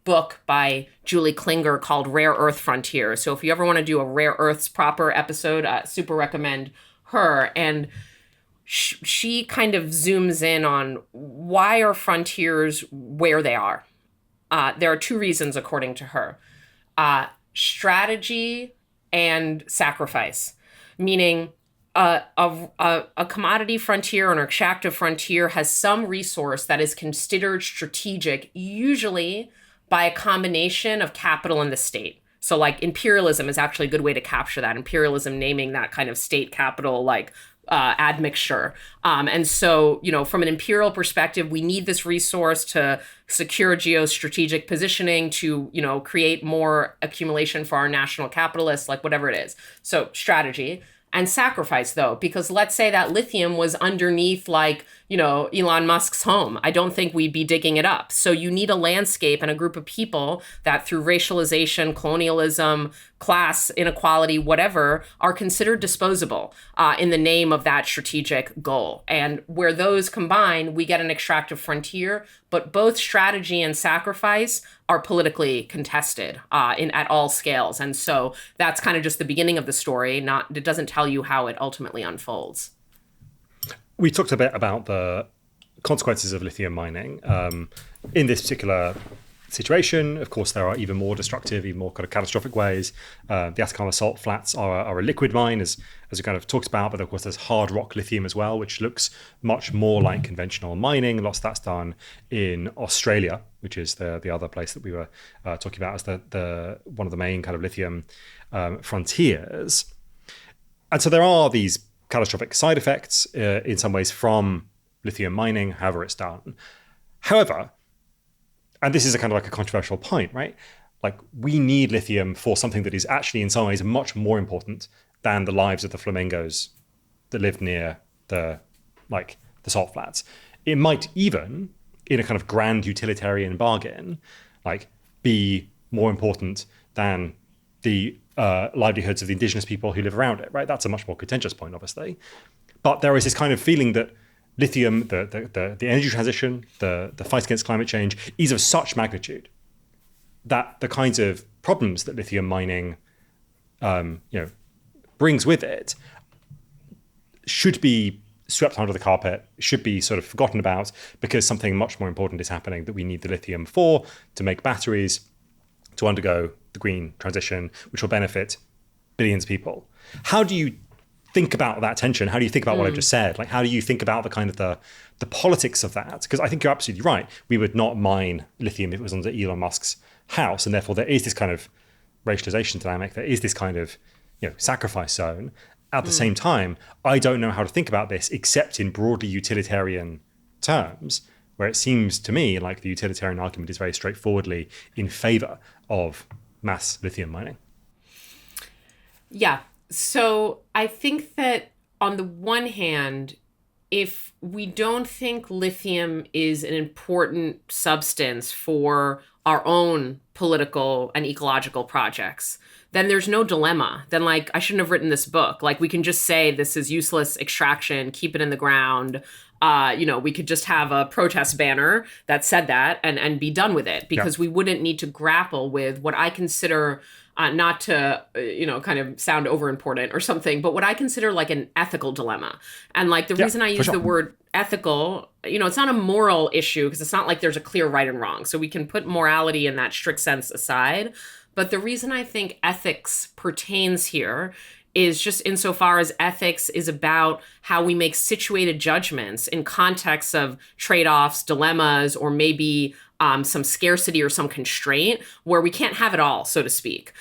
book by Julie Klinger called Rare Earth Frontiers. So if you ever want to do a rare earths proper episode, super recommend her. And she kind of zooms in on why are frontiers where they are. There are two reasons, according to her. Strategy and sacrifice, meaning a commodity frontier or an extractive frontier has some resource that is considered strategic, usually by a combination of capital and the state. So like imperialism is actually a good way to capture that. Imperialism naming that kind of state capital like admixture. And so, from an imperial perspective, we need this resource to secure geostrategic positioning, to, create more accumulation for our national capitalists, like whatever it is. So strategy. And sacrifice, though, because let's say that lithium was underneath, like, Elon Musk's home. I don't think we'd be digging it up. So you need a landscape and a group of people that through racialization, colonialism, class inequality, whatever, are considered disposable in the name of that strategic goal. And where those combine, we get an extractive frontier, but both strategy and sacrifice are politically contested at all scales. And so that's kind of just the beginning of the story. It doesn't tell you how it ultimately unfolds. We talked a bit about the consequences of lithium mining. In this particular situation, of course, there are even more destructive, even more kind of catastrophic ways. The Atacama Salt Flats are a liquid mine, as we kind of talked about, but of course there's hard rock lithium as well, which looks much more like conventional mining. Lots of that's done in Australia, which is the other place that we were talking about as the one of the main kind of lithium frontiers. And so there are these catastrophic side effects in some ways from lithium mining, however it's done. However, and this is a kind of like a controversial point, right? Like we need lithium for something that is actually in some ways much more important than the lives of the flamingos that live near the salt flats. It might even, in a kind of grand utilitarian bargain, like be more important than the livelihoods of the indigenous people who live around it, right? That's a much more contentious point, obviously. But there is this kind of feeling that lithium, the energy transition, the fight against climate change is of such magnitude that the kinds of problems that lithium mining, brings with it should be swept under the carpet, should be sort of forgotten about, because something much more important is happening that we need the lithium for, to make batteries, to undergo the green transition, which will benefit billions of people. How do you think about that tension? How do you think about what I've just said? Like, how do you think about the kind of the politics of that? Because I think you're absolutely right. We would not mine lithium if it was under Elon Musk's house, and therefore there is this kind of racialization dynamic. There is this kind of sacrifice zone. At the same time, I don't know how to think about this except in broadly utilitarian terms, where it seems to me like the utilitarian argument is very straightforwardly in favor of mass lithium mining. Yeah. So I think that on the one hand, if we don't think lithium is an important substance for our own political and ecological projects, then there's no dilemma. Then I shouldn't have written this book. We can just say this is useless extraction, keep it in the ground. We could just have a protest banner that said that and be done with it, because we wouldn't need to grapple with what I consider, not to, kind of sound overimportant or something, but what I consider like an ethical dilemma. And the reason I use the word ethical, it's not a moral issue, because it's not like there's a clear right and wrong. So we can put morality in that strict sense aside. But the reason I think ethics pertains here is just insofar as ethics is about how we make situated judgments in contexts of trade-offs, dilemmas, or maybe some scarcity or some constraint where we can't have it all, so to speak.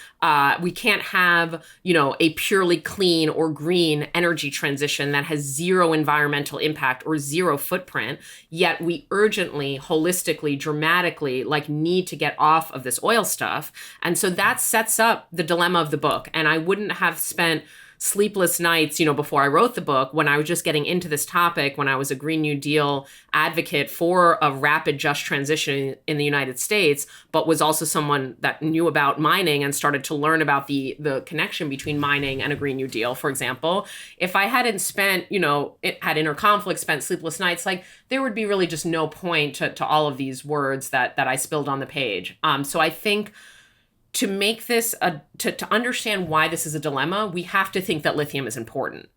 We can't have, a purely clean or green energy transition that has zero environmental impact or zero footprint, yet we urgently, holistically, dramatically, need to get off of this oil stuff. And so that sets up the dilemma of the book. And I wouldn't have spent sleepless nights, before I wrote the book, when I was just getting into this topic, when I was a Green New Deal advocate for a rapid just transition in the United States, but was also someone that knew about mining and started to learn about the connection between mining and a Green New Deal, for example. If I hadn't spent, had inner conflict, spent sleepless nights, like there would be really just no point to all of these words that I spilled on the page. So I think to make this, to understand why this is a dilemma, we have to think that lithium is important.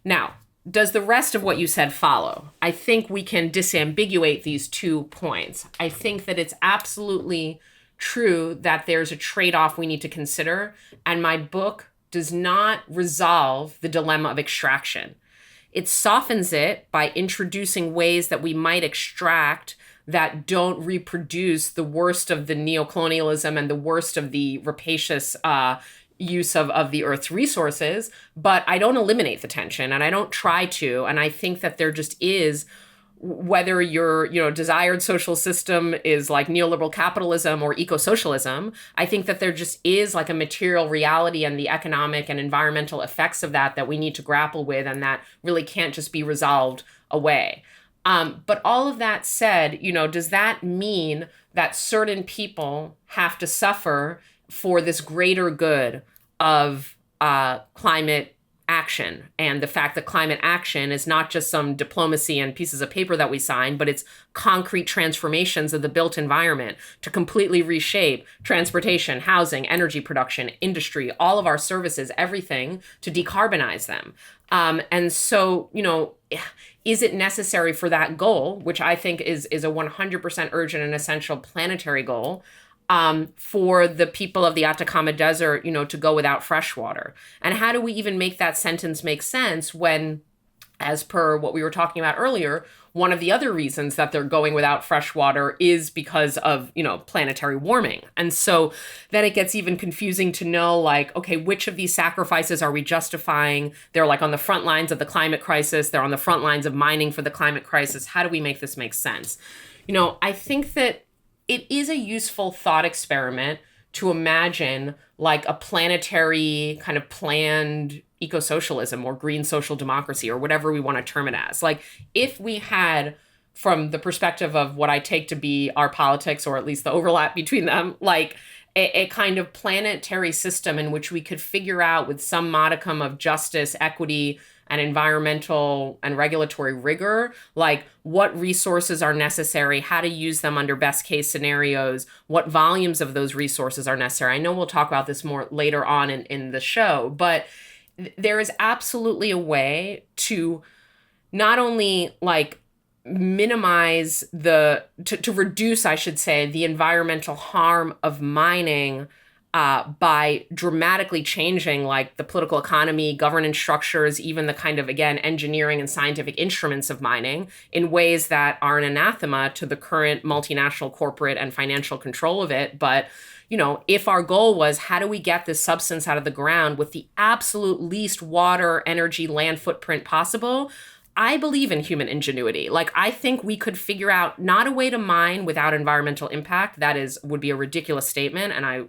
Now, does the rest of what you said follow? I think we can disambiguate these 2 points. I think that it's absolutely true that there's a trade-off we need to consider, and my book does not resolve the dilemma of extraction. It softens it by introducing ways that we might extract that don't reproduce the worst of the neocolonialism and the worst of the rapacious use of the Earth's resources. But I don't eliminate the tension, and I don't try to. And I think that there just is, whether your desired social system is like neoliberal capitalism or eco-socialism, I think that there just is like a material reality and the economic and environmental effects of that we need to grapple with, and that really can't just be resolved away. But all of that said, does that mean that certain people have to suffer for this greater good of climate action, and the fact that climate action is not just some diplomacy and pieces of paper that we sign, but it's concrete transformations of the built environment to completely reshape transportation, housing, energy production, industry, all of our services, everything, to decarbonize them. And so, is it necessary for that goal, which I think is a 100% urgent and essential planetary goal, for the people of the Atacama Desert, to go without fresh water? And how do we even make that sentence make sense when, as per what we were talking about earlier, one of the other reasons that they're going without fresh water is because of, planetary warming. And so then it gets even confusing to know, like, okay, which of these sacrifices are we justifying? They're like on the front lines of the climate crisis. They're on the front lines of mining for the climate crisis. How do we make this make sense? I think that it is a useful thought experiment to imagine like a planetary kind of planned eco-socialism or green social democracy or whatever we want to term it as. Like if we had, from the perspective of what I take to be our politics, or at least the overlap between them, like a kind of planetary system in which we could figure out with some modicum of justice, equity, and environmental and regulatory rigor, like what resources are necessary, how to use them under best case scenarios, what volumes of those resources are necessary. I know we'll talk about this more later on in the show, but there is absolutely a way to not only like minimize to reduce, I should say, the environmental harm of mining by dramatically changing like the political economy, governance structures, even the kind of, again, engineering and scientific instruments of mining in ways that are an anathema to the current multinational corporate and financial control of it. But if our goal was, how do we get this substance out of the ground with the absolute least water, energy, land footprint possible? I believe in human ingenuity. Like, I think we could figure out not a way to mine without environmental impact. That would be a ridiculous statement, and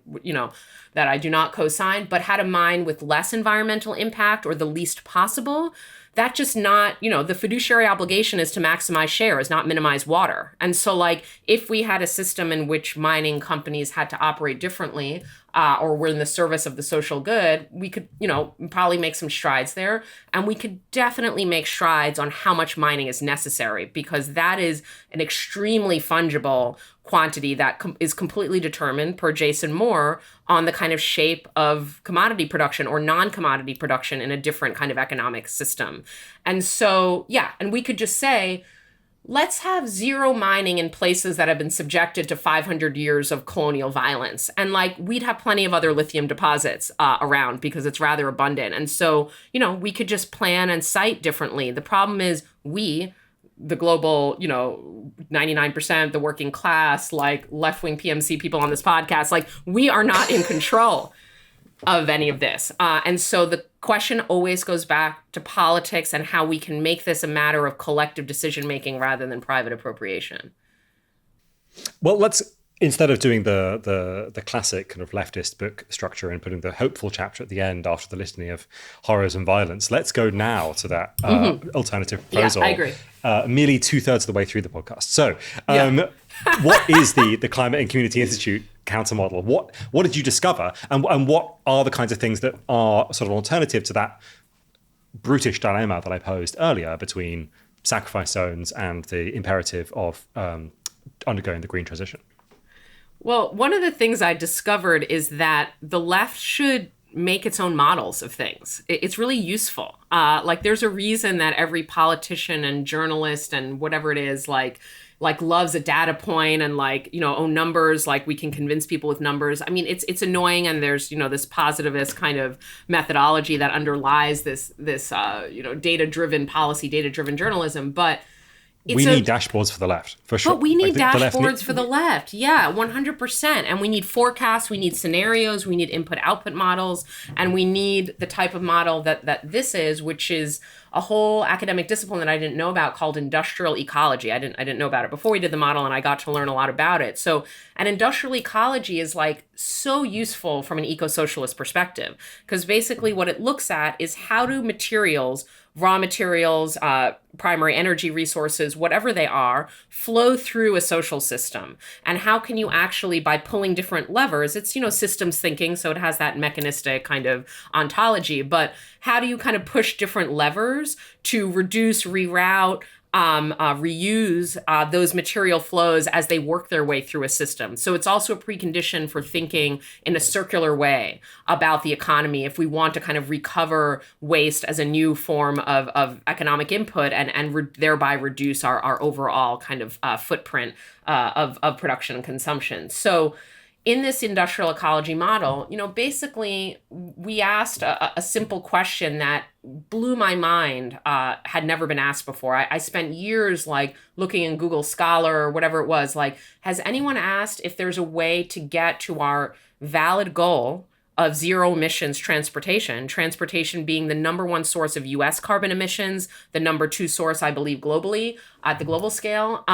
that I do not co-sign, but how to mine with less environmental impact or the least possible. That's just not, the fiduciary obligation is to maximize shares, not minimize water. And so like, if we had a system in which mining companies had to operate differently, or were in the service of the social good, we could, probably make some strides there. And we could definitely make strides on how much mining is necessary, because that is an extremely fungible quantity that is completely determined, per Jason Moore, on the kind of shape of commodity production or non-commodity production in a different kind of economic system. And so, yeah, and we could just say, let's have zero mining in places that have been subjected to 500 years of colonial violence. And like, we'd have plenty of other lithium deposits around because it's rather abundant. And so, we could just plan and site differently. The problem is the global, 99%, the working class, like left-wing PMC people on this podcast, like we are not in control of any of this. And so the question always goes back to politics and how we can make this a matter of collective decision-making rather than private appropriation. Well, let's instead of doing the classic kind of leftist book structure and putting the hopeful chapter at the end after the litany of horrors and violence, let's go now to that alternative proposal. Yeah, I agree. Merely 2/3 of the way through the podcast. So, what is the Climate and Community Institute countermodel? What did you discover, and what are the kinds of things that are sort of alternative to that brutish dilemma that I posed earlier between sacrifice zones and the imperative of undergoing the green transition? Well, one of the things I discovered is that the left should make its own models of things. It's really useful. Like there's a reason that every politician and journalist and whatever it is, like loves a data point and numbers, like we can convince people with numbers. I mean, it's annoying. And there's, this positivist kind of methodology that underlies this data-driven policy, data-driven journalism. But we need dashboards for the left, for sure. But we need dashboards for the left. Yeah, 100%. And we need forecasts, we need scenarios, we need input-output models, and we need the type of model that this is, which is a whole academic discipline that I didn't know about called industrial ecology. I didn't know about it before we did the model, and I got to learn a lot about it. So an industrial ecology is so useful from an eco-socialist perspective, because basically what it looks at is how do materials, raw materials, primary energy resources, whatever they are, flow through a social system. And how can you actually, by pulling different levers, it's, systems thinking, so it has that mechanistic kind of ontology, but how do you kind of push different levers to reduce, reroute, reuse those material flows as they work their way through a system. So it's also a precondition for thinking in a circular way about the economy if we want to kind of recover waste as a new form of economic input and thereby reduce our overall kind of footprint of production and consumption. So in this industrial ecology model, basically we asked a simple question that blew my mind, had never been asked before. I spent years looking in Google Scholar or whatever it was, has anyone asked if there's a way to get to our valid goal of zero emissions transportation being the number one source of US carbon emissions, the number two source, I believe, globally at the global scale.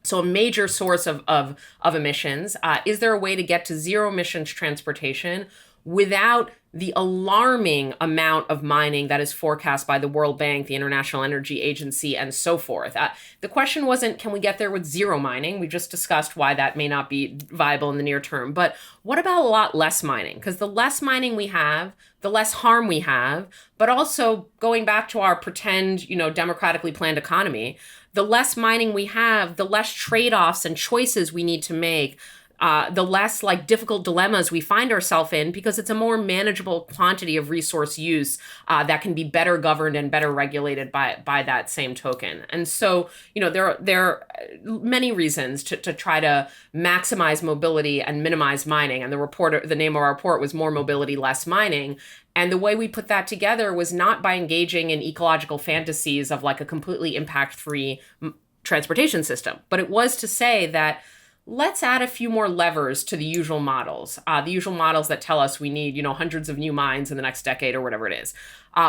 So a major source of emissions. Is there a way to get to zero emissions transportation without the alarming amount of mining that is forecast by the World Bank, the International Energy Agency, and so forth? The question wasn't, can we get there with zero mining? We just discussed why that may not be viable in the near term. But what about a lot less mining? Because the less mining we have, the less harm we have, but also going back to our pretend, democratically planned economy, the less mining we have, the less trade-offs and choices we need to make, the less difficult dilemmas we find ourselves in, because it's a more manageable quantity of resource use that can be better governed and better regulated by that same token. And so, there are many reasons to try to maximize mobility and minimize mining. And the name of our report was More Mobility, Less Mining. And the way we put that together was not by engaging in ecological fantasies of a completely impact-free transportation system, but it was to say that let's add a few more levers to the usual models that tell us we need, hundreds of new mines in the next decade or whatever it is.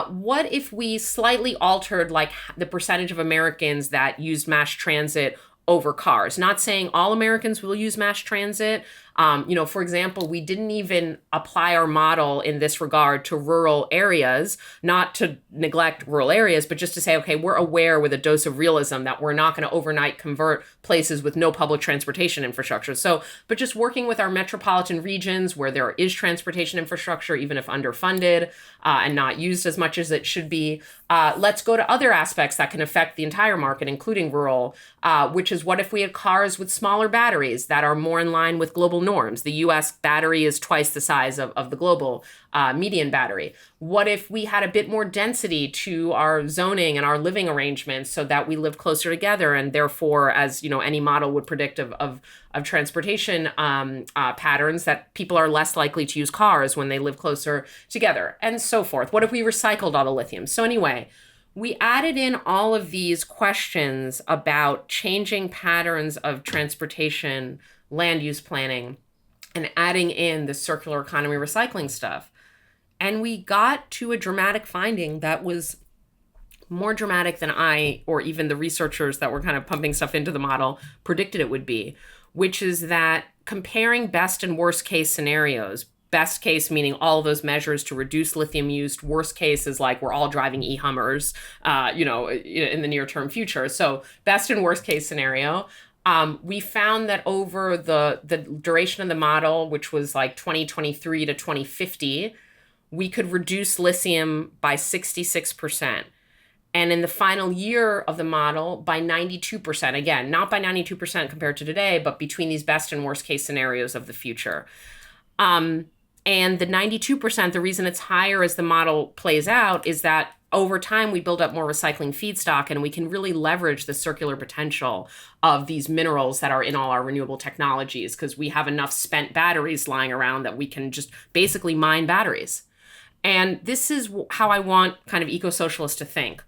What if we slightly altered the percentage of Americans that used mass transit over cars? Not saying all Americans will use mass transit. For example, we didn't even apply our model in this regard to rural areas, not to neglect rural areas, but just to say, okay, we're aware with a dose of realism that we're not going to overnight convert places with no public transportation infrastructure. So, but just working with our metropolitan regions where there is transportation infrastructure, even if underfunded and not used as much as it should be, let's go to other aspects that can affect the entire market, including rural, which is what if we had cars with smaller batteries that are more in line with global norms? The US battery is twice the size of the global median battery. What if we had a bit more density to our zoning and our living arrangements so that we live closer together, and therefore, as any model would predict of transportation patterns, that people are less likely to use cars when they live closer together, and so forth? What if we recycled all the lithium? So anyway, we added in all of these questions about changing patterns of transportation, land use planning, and adding in the circular economy recycling stuff. And we got to a dramatic finding that was more dramatic than I, or even the researchers that were kind of pumping stuff into the model, predicted it would be, which is that comparing best and worst case scenarios, best case meaning all of those measures to reduce lithium use, worst case is like we're all driving e-Hummers, in the near term future. So best and worst case scenario. We found that over the duration of the model, which was like 2023 to 2050, we could reduce lithium by 66%. And in the final year of the model, by 92%. Again, not by 92% compared to today, but between these best and worst case scenarios of the future. And the 92%, the reason it's higher as the model plays out is that over time we build up more recycling feedstock and we can really leverage the circular potential of these minerals that are in all our renewable technologies because we have enough spent batteries lying around that we can just basically mine batteries. And this is how I want kind of eco-socialists to think.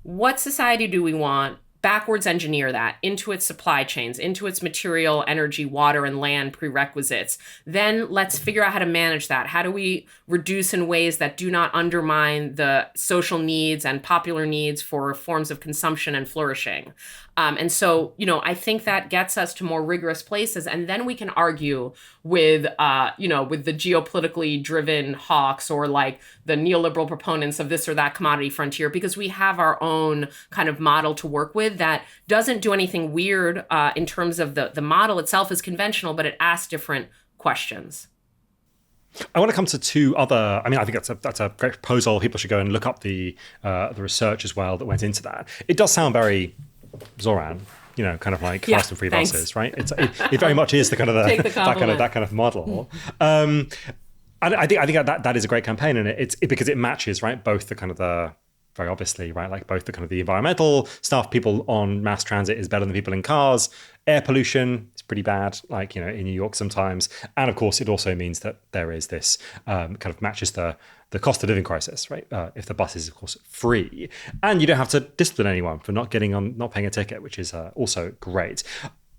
What society do we want? Backwards engineer that into its supply chains, into its material, energy, water, and land prerequisites. Then let's figure out how to manage that. How do we reduce in ways that do not undermine the social needs and popular needs for forms of consumption and flourishing? And so, I think that gets us to more rigorous places. And then we can argue with the geopolitically driven hawks or like the neoliberal proponents of this or that commodity frontier, because we have our own kind of model to work with that doesn't do anything weird in terms of the model itself is conventional, but it asks different questions. I want to come to two other. I mean, I think that's a great proposal. People should go and look up the research as well that went into that. It does sound very Zoran, kind of like fast and free buses, right? It very much is the kind of that kind of model. I think that is a great campaign, and it's because it matches, right, both the kind of the very obviously, right, like both the kind of the environmental stuff. People on mass transit is better than people in cars. Air pollution is pretty bad, like in New York sometimes, and of course it also means that there is this kind of matches the cost of living crisis, right? If the bus is of course free, and you don't have to discipline anyone for not paying a ticket, which is also great.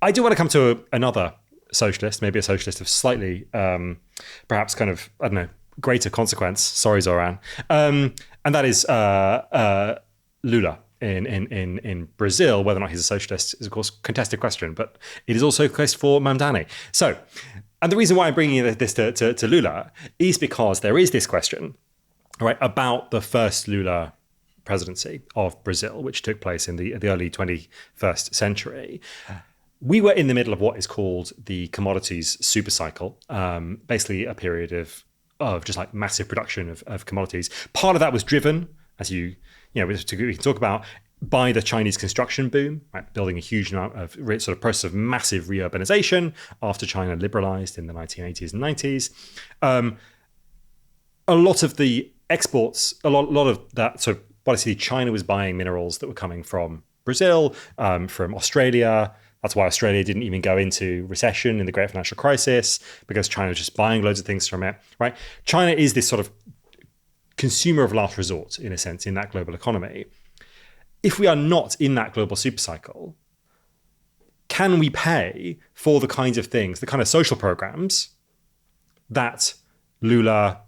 I do want to come to another socialist, maybe a socialist of slightly perhaps kind of, I don't know, greater consequence. Sorry, Zoran. And that is Lula in Brazil. Whether or not he's a socialist is, of course, a contested question, but it is also a quest for Mamdani. So, and the reason why I'm bringing this to Lula is because there is this question, right, about the first Lula presidency of Brazil, which took place in the early 21st century. We were in the middle of what is called the commodities super cycle, basically a period of just like massive production of commodities. Part of that was driven, as we can talk about, by the Chinese construction boom, right? Building a huge amount of sort of process of massive reurbanization after China liberalized in the 1980s and 90s. A lot of the exports, a lot of that sort of, basically China was buying minerals that were coming from Brazil, from Australia. That's why Australia didn't even go into recession in the great financial crisis, because China was just buying loads of things from it, right? China is this sort of consumer of last resort, in a sense, in that global economy. If we are not in that global supercycle, can we pay for the kinds of things, the kind of social programs that Lula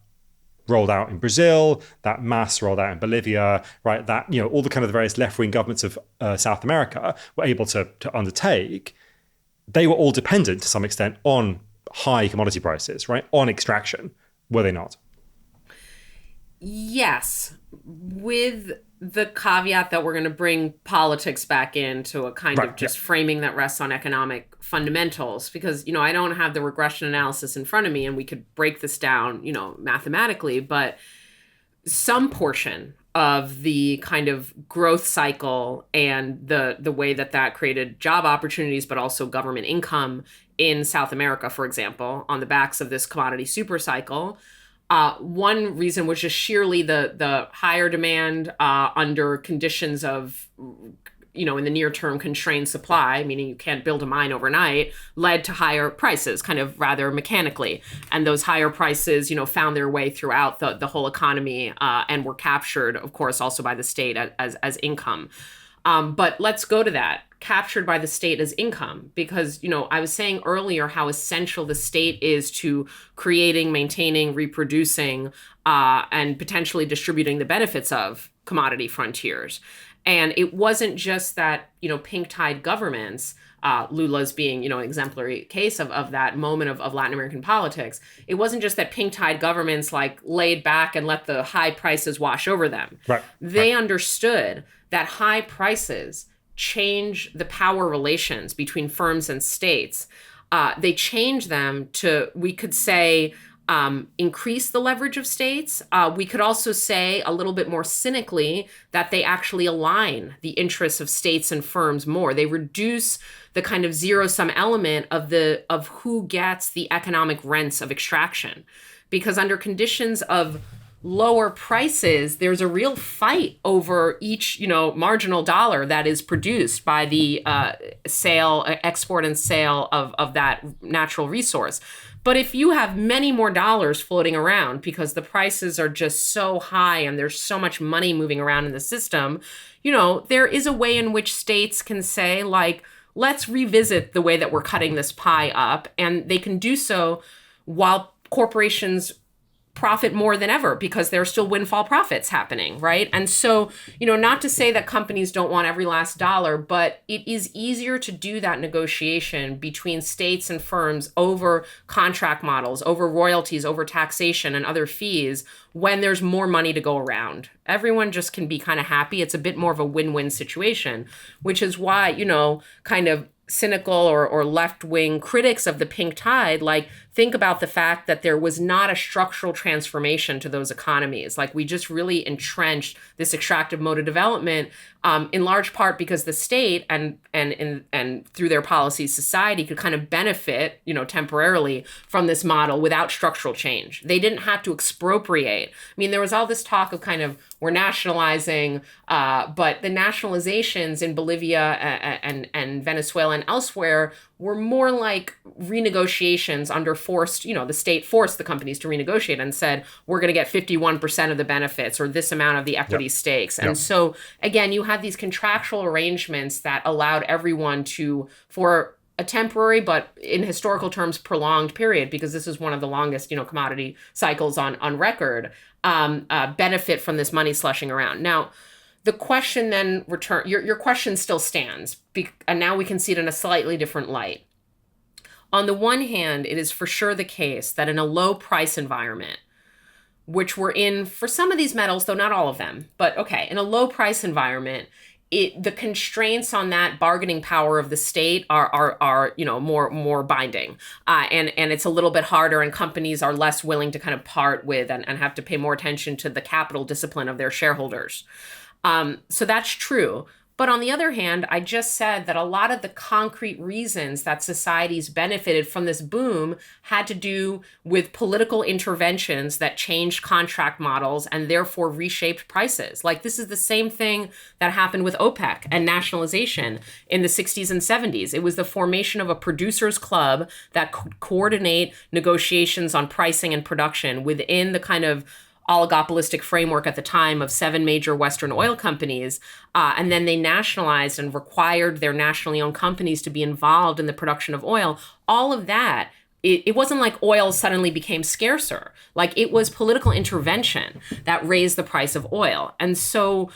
rolled out in Brazil, that Mas rolled out in Bolivia, right? That, all the kind of the various left-wing governments of South America were able to undertake. They were all dependent to some extent on high commodity prices, right? On extraction, were they not? Yes, with the caveat that we're going to bring politics back into a kind of just framing that rests on economic fundamentals, because, I don't have the regression analysis in front of me and we could break this down, mathematically, but some portion of the kind of growth cycle and the way that created job opportunities, but also government income in South America, for example, on the backs of this commodity super cycle. One reason was just sheerly the higher demand under conditions of, in the near term constrained supply, meaning you can't build a mine overnight, led to higher prices, kind of rather mechanically. And those higher prices, found their way throughout the whole economy and were captured, of course, also by the state as income. But let's go to that. Captured by the state as income, because, I was saying earlier how essential the state is to creating, maintaining, reproducing, and potentially distributing the benefits of commodity frontiers. And it wasn't just that, pink-tide governments Lula's being, an exemplary case of that moment of Latin American politics. It wasn't just that pink tide governments like laid back and let the high prices wash over them. Right. They understood that high prices change the power relations between firms and states. They change them to, we could say, increase the leverage of states. We could also say a little bit more cynically that they actually align the interests of states and firms more. They reduce the kind of zero-sum element of who gets the economic rents of extraction. Because under conditions of lower prices, there's a real fight over each, marginal dollar that is produced by the export and sale of that natural resource. But if you have many more dollars floating around because the prices are just so high and there's so much money moving around in the system, there is a way in which states can say, like, let's revisit the way that we're cutting this pie up. And they can do so while corporations profit more than ever because there are still windfall profits happening, right? And so, not to say that companies don't want every last dollar, but it is easier to do that negotiation between states and firms over contract models, over royalties, over taxation and other fees when there's more money to go around. Everyone just can be kind of happy. It's a bit more of a win-win situation, which is why, kind of cynical or left-wing critics of the pink tide, like, think about the fact that there was not a structural transformation to those economies. Like, we just really entrenched this extractive mode of development, in large part because the state and through their policies, society could kind of benefit, temporarily from this model without structural change. They didn't have to expropriate. I mean, there was all this talk of kind of, we're nationalizing, but the nationalizations in Bolivia and Venezuela and elsewhere were more like renegotiations under forced, the state forced the companies to renegotiate and said, we're going to get 51% of the benefits or this amount of the equity stakes. And so, again, you had these contractual arrangements that allowed everyone to, for a temporary, but in historical terms, prolonged period, because this is one of the longest, commodity cycles on record, benefit from this money slushing around. Now, the question then your question still stands, and now we can see it in a slightly different light. On the one hand, it is for sure the case that in a low price environment, which we're in for some of these metals, though not all of them, but okay, in a low price environment, the constraints on that bargaining power of the state are more binding, and it's a little bit harder, and companies are less willing to kind of part with and have to pay more attention to the capital discipline of their shareholders. So that's true. But on the other hand, I just said that a lot of the concrete reasons that societies benefited from this boom had to do with political interventions that changed contract models and therefore reshaped prices. Like, this is the same thing that happened with OPEC and nationalization in the 60s and 70s. It was the formation of a producers club that could coordinate negotiations on pricing and production within the kind of oligopolistic framework at the time of 7 major Western oil companies. And then they nationalized and required their nationally owned companies to be involved in the production of oil. All of that, it wasn't like oil suddenly became scarcer. Like, it was political intervention that raised the price of oil. And so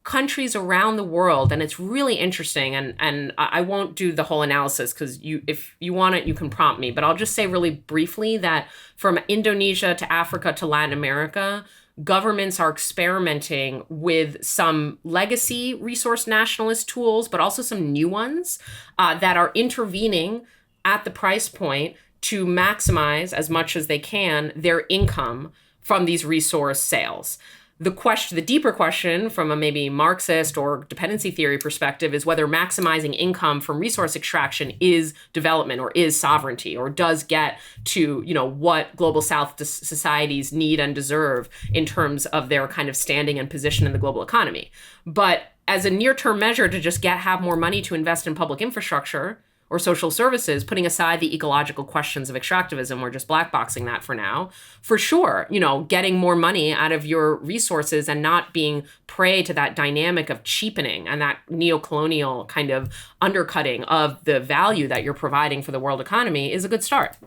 countries around the world, and it's really interesting, and I won't do the whole analysis because if you want it, you can prompt me, but I'll just say really briefly that from Indonesia to Africa to Latin America, governments are experimenting with some legacy resource nationalist tools, but also some new ones that are intervening at the price point to maximize as much as they can their income from these resource sales. The deeper question from a maybe Marxist or dependency theory perspective is whether maximizing income from resource extraction is development or is sovereignty or does get to, what global South societies need and deserve in terms of their kind of standing and position in the global economy. But as a near-term measure to just have more money to invest in public infrastructure or social services, putting aside the ecological questions of extractivism, we're just blackboxing that for now. For sure, getting more money out of your resources and not being prey to that dynamic of cheapening and that neo-colonial kind of undercutting of the value that you're providing for the world economy is a good start.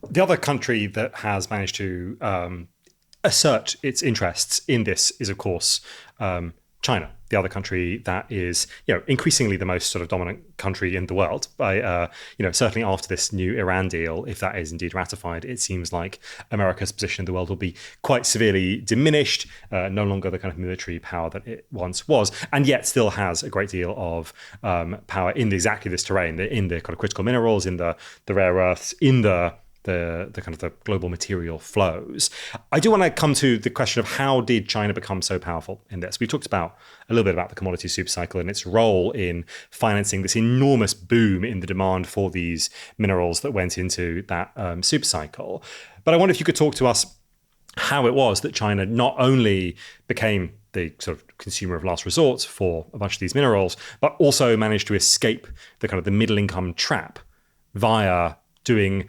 The other country that has managed to assert its interests in this is, of course, China. the other country that is, increasingly the most sort of dominant country in the world. By, certainly after this new Iran deal, if that is indeed ratified, it seems like America's position in the world will be quite severely diminished, no longer the kind of military power that it once was, and yet still has a great deal of power in exactly this terrain, in the kind of critical minerals, in the rare earths, in the kind of the global material flows. I do want to come to the question of how did China become so powerful in this? We talked about a little bit about the commodity supercycle and its role in financing this enormous boom in the demand for these minerals that went into that supercycle. But I wonder if you could talk to us how it was that China not only became the sort of consumer of last resort for a bunch of these minerals, but also managed to escape the kind of the middle income trap via doing,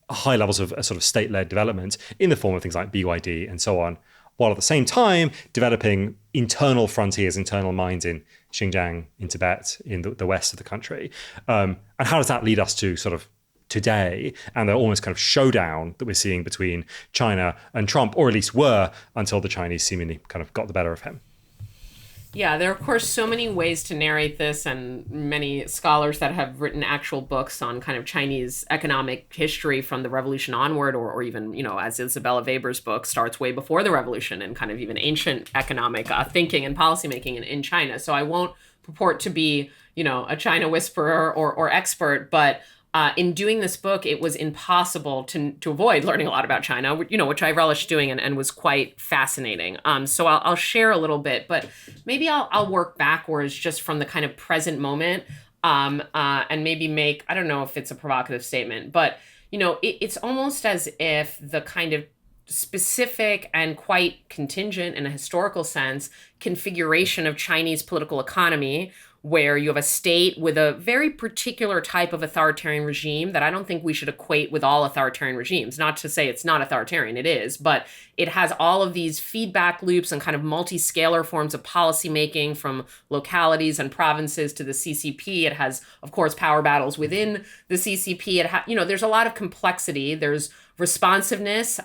high levels of a sort of state-led development in the form of things like BYD and so on, while at the same time developing internal frontiers, internal mines in Xinjiang, in Tibet, in the west of the country. And how does that lead us to sort of today and the almost kind of showdown that we're seeing between China and Trump, or at least were until the Chinese seemingly kind of got the better of him? Yeah, there are, of course, so many ways to narrate this, and many scholars that have written actual books on kind of Chinese economic history from the revolution onward, or even, as Isabella Weber's book starts way before the revolution and kind of even ancient economic thinking and policymaking in China. So I won't purport to be, a China whisperer or expert, but in doing this book, it was impossible to avoid learning a lot about China, which I relished doing and was quite fascinating. So I'll share a little bit, but maybe I'll work backwards just from the kind of present moment and maybe make, I don't know if it's a provocative statement, but, it's almost as if the kind of specific and quite contingent in a historical sense configuration of Chinese political economy, where you have a state with a very particular type of authoritarian regime that I don't think we should equate with all authoritarian regimes. Not to say it's not authoritarian, it is, but it has all of these feedback loops and kind of multi-scalar forms of policymaking from localities and provinces to the CCP. It has, of course, power battles within the CCP. There's a lot of complexity. There's responsiveness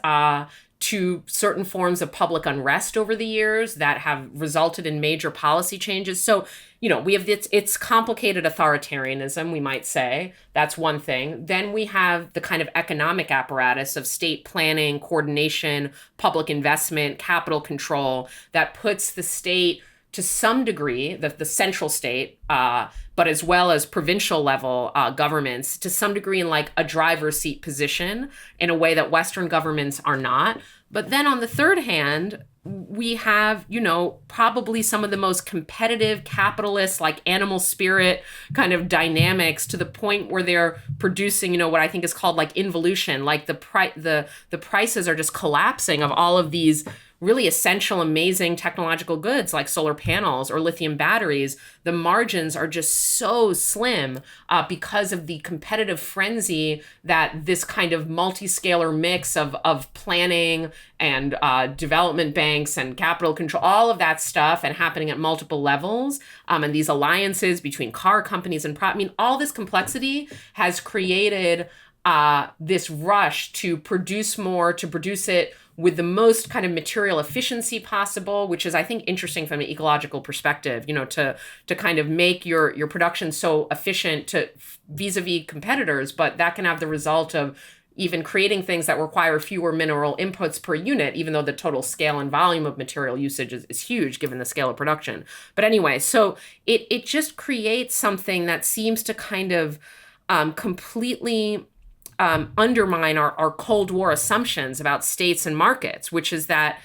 to certain forms of public unrest over the years that have resulted in major policy changes. So, we have it's complicated authoritarianism, we might say. That's one thing. Then we have the kind of economic apparatus of state planning, coordination, public investment, capital control that puts the state to some degree, the central state, but as well as provincial level governments, to some degree in like a driver's seat position in a way that Western governments are not. But then on the third hand, we have, probably some of the most competitive capitalist, like animal spirit kind of dynamics to the point where they're producing, what I think is called like involution, like the prices are just collapsing of all of these really essential, amazing technological goods like solar panels or lithium batteries. The margins are just so slim because of the competitive frenzy that this kind of multi-scalar mix of planning and development banks and capital control, all of that stuff, and happening at multiple levels, and these alliances between car companies and all this complexity has created this rush to produce more, to produce it with the most kind of material efficiency possible, which is, I think, interesting from an ecological perspective, to kind of make your production so efficient to vis-a-vis competitors, but that can have the result of even creating things that require fewer mineral inputs per unit, even though the total scale and volume of material usage is huge given the scale of production. But anyway, so it just creates something that seems to kind of completely undermine our Cold War assumptions about states and markets, which is that,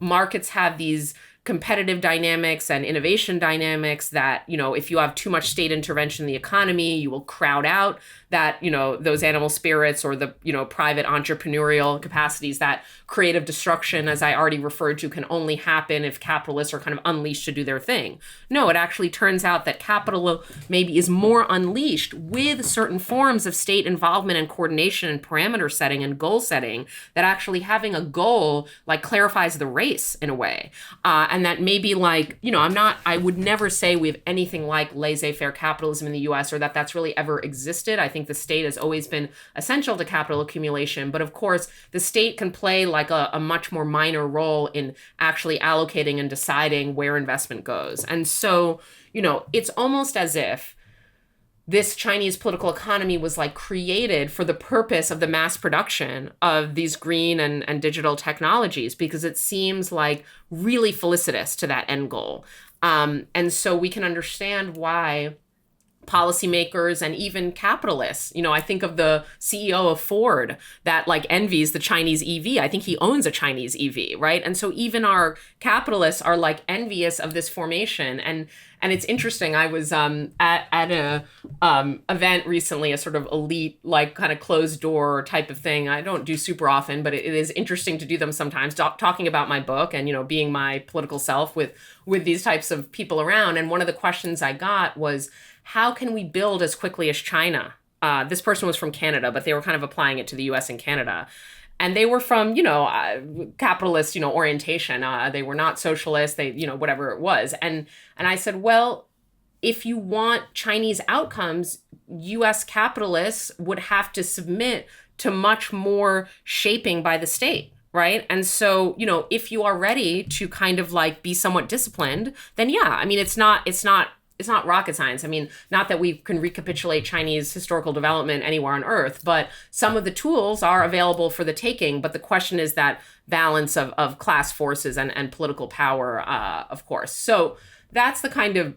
markets have these competitive dynamics and innovation dynamics that, if you have too much state intervention in the economy, you will crowd out that, those animal spirits or the, private entrepreneurial capacities. That creative destruction, as I already referred to, can only happen if capitalists are kind of unleashed to do their thing. No, it actually turns out that capital maybe is more unleashed with certain forms of state involvement and coordination and parameter setting and goal setting, that actually having a goal like clarifies the race in a way. And and that maybe I would never say we have anything like laissez-faire capitalism in the US or that that's really ever existed. I think the state has always been essential to capital accumulation. But of course, the state can play like a much more minor role in actually allocating and deciding where investment goes. And so, it's almost as if this Chinese political economy was like created for the purpose of the mass production of these green and digital technologies, because it seems like really felicitous to that end goal. And so we can understand why policymakers and even capitalists, I think of the CEO of Ford that like envies the Chinese EV. I think he owns a Chinese EV, right? And so even our capitalists are like envious of this formation. And it's interesting. I was at a event recently, a sort of elite, like kind of closed door type of thing. I don't do super often, but it is interesting to do them sometimes, talking about my book and, being my political self with these types of people around. And one of the questions I got was, how can we build as quickly as China? This person was from Canada, but they were kind of applying it to the US and Canada. And they were from, capitalist, orientation. They were not socialist, they, whatever it was. And I said, well, if you want Chinese outcomes, US capitalists would have to submit to much more shaping by the state. Right. And so, if you are ready to kind of like be somewhat disciplined, then yeah, I mean, it's not rocket science. I mean, not that we can recapitulate Chinese historical development anywhere on earth, but some of the tools are available for the taking. But the question is that balance of class forces and political power, of course. So that's the kind of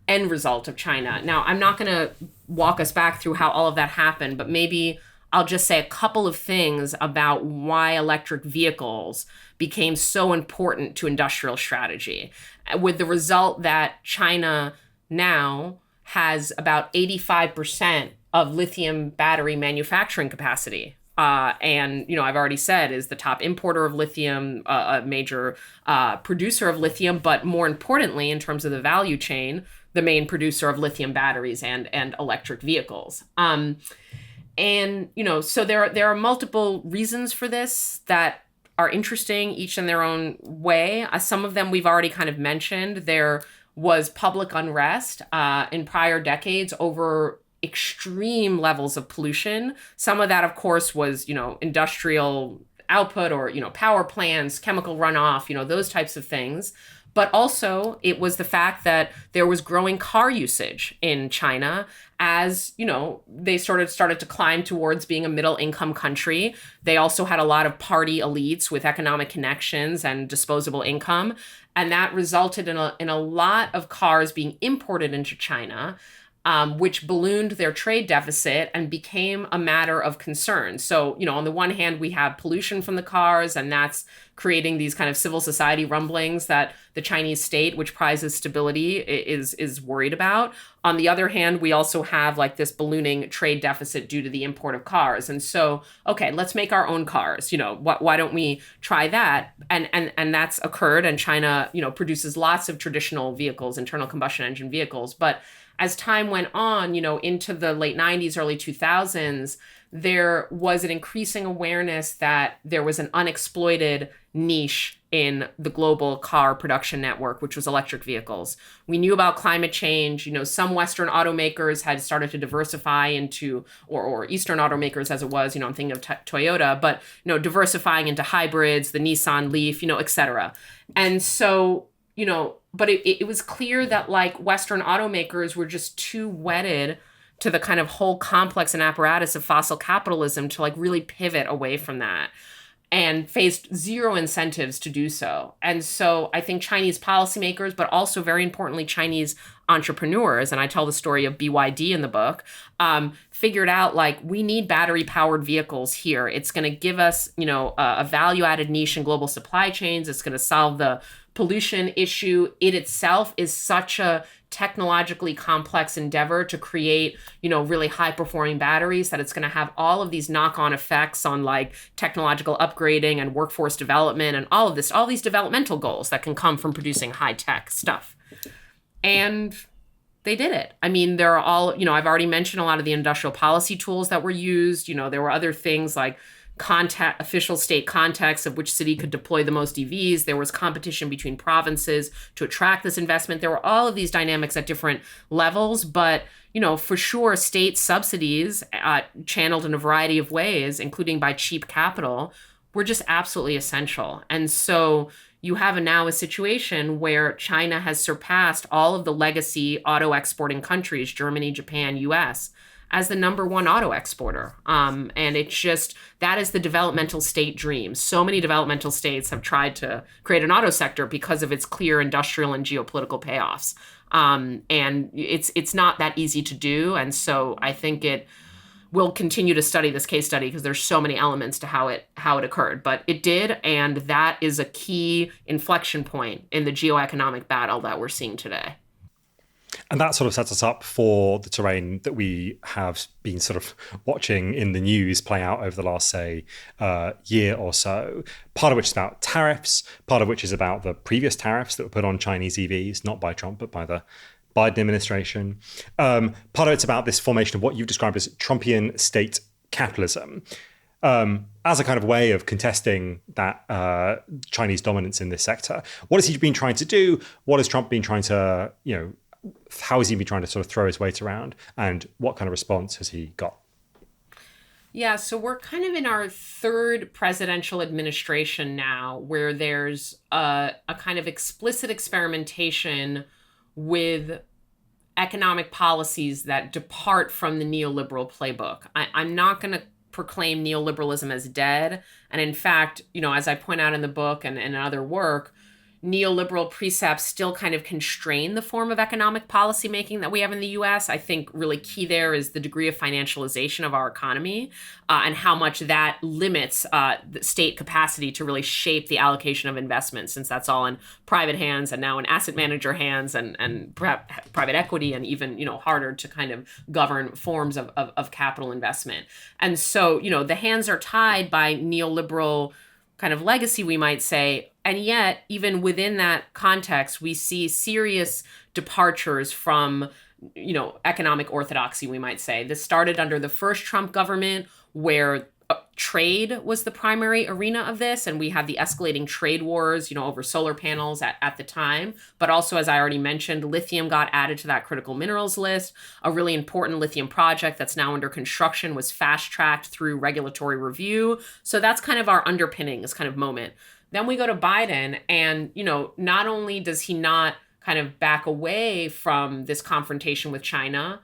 end result of China. Now, I'm not going to walk us back through how all of that happened, but maybe I'll just say a couple of things about why electric vehicles became so important to industrial strategy, with the result that China now has about 85% of lithium battery manufacturing capacity. And, I've already said is the top importer of lithium, a major producer of lithium, but more importantly, in terms of the value chain, the main producer of lithium batteries and electric vehicles. So there are multiple reasons for this that are interesting, each in their own way. Some of them we've already kind of mentioned. There was public unrest in prior decades over extreme levels of pollution. Some of that, of course, was, industrial output or, power plants, chemical runoff, those types of things. But also it was the fact that there was growing car usage in China as, they started to climb towards being a middle income country. They also had a lot of party elites with economic connections and disposable income. And that resulted in a lot of cars being imported into China, which ballooned their trade deficit and became a matter of concern. So, on the one hand, we have pollution from the cars, and that's creating these kind of civil society rumblings that the Chinese state, which prizes stability, is worried about. On the other hand, we also have like this ballooning trade deficit due to the import of cars. And so, okay, let's make our own cars. Why don't we try that? And that's occurred. And China, produces lots of traditional vehicles, internal combustion engine vehicles. But as time went on, into the late 90s, early 2000s, there was an increasing awareness that there was an unexploited niche in the global car production network, which was electric vehicles. We knew about climate change. Some Western automakers had started to diversify into, or Eastern automakers as it was, I'm thinking of Toyota, but, diversifying into hybrids, the Nissan Leaf, et cetera. And so, but it was clear that like Western automakers were just too wedded to the kind of whole complex and apparatus of fossil capitalism to like really pivot away from that, and faced zero incentives to do so. And so I think Chinese policymakers, but also very importantly, Chinese entrepreneurs, and I tell the story of BYD in the book, figured out like we need battery powered vehicles here. It's going to give us, a value added niche in global supply chains. It's going to solve the pollution issue. It itself is such a technologically complex endeavor to create, really high performing batteries that it's going to have all of these knock-on effects on like technological upgrading and workforce development and all of this, all these developmental goals that can come from producing high tech stuff. And they did it. I mean, there are all, I've already mentioned a lot of the industrial policy tools that were used. There were other things like official state context of which city could deploy the most EVs. There was competition between provinces to attract this investment. There were all of these dynamics at different levels, but for sure, state subsidies channeled in a variety of ways, including by cheap capital, were just absolutely essential. And so you have now a situation where China has surpassed all of the legacy auto exporting countries, Germany, Japan, US, as the number one auto exporter. And it's just, that is the developmental state dream. So many developmental states have tried to create an auto sector because of its clear industrial and geopolitical payoffs. And it's not that easy to do. And so I think we'll continue to study this case study because there's so many elements to how it occurred. But it did, and that is a key inflection point in the geoeconomic battle that we're seeing today. And that sort of sets us up for the terrain that we have been sort of watching in the news play out over the last, say, year or so. Part of which is about tariffs, part of which is about the previous tariffs that were put on Chinese EVs, not by Trump, but by the Biden administration. Part of it's about this formation of what you've described as Trumpian state capitalism, as a kind of way of contesting that Chinese dominance in this sector. What has he been trying to do? What has Trump been trying to, how has he been trying to sort of throw his weight around? And what kind of response has he got? Yeah, so we're kind of in our third presidential administration now where there's a kind of explicit experimentation with economic policies that depart from the neoliberal playbook. I'm not going to proclaim neoliberalism as dead. And in fact, as I point out in the book and in other work, neoliberal precepts still kind of constrain the form of economic policy making that we have in the US. I think really key there is the degree of financialization of our economy and how much that limits the state capacity to really shape the allocation of investment, since that's all in private hands and now in asset manager hands and private equity, and even, harder to kind of govern forms of capital investment. And so, the hands are tied by neoliberal kind of legacy, we might say. And yet, even within that context, we see serious departures from, economic orthodoxy, we might say. This started under the first Trump government, where trade was the primary arena of this. And we had the escalating trade wars, over solar panels at the time. But also, as I already mentioned, lithium got added to that critical minerals list. A really important lithium project that's now under construction was fast-tracked through regulatory review. So that's kind of our underpinnings kind of moment. Then we go to Biden, and, not only does he not kind of back away from this confrontation with China,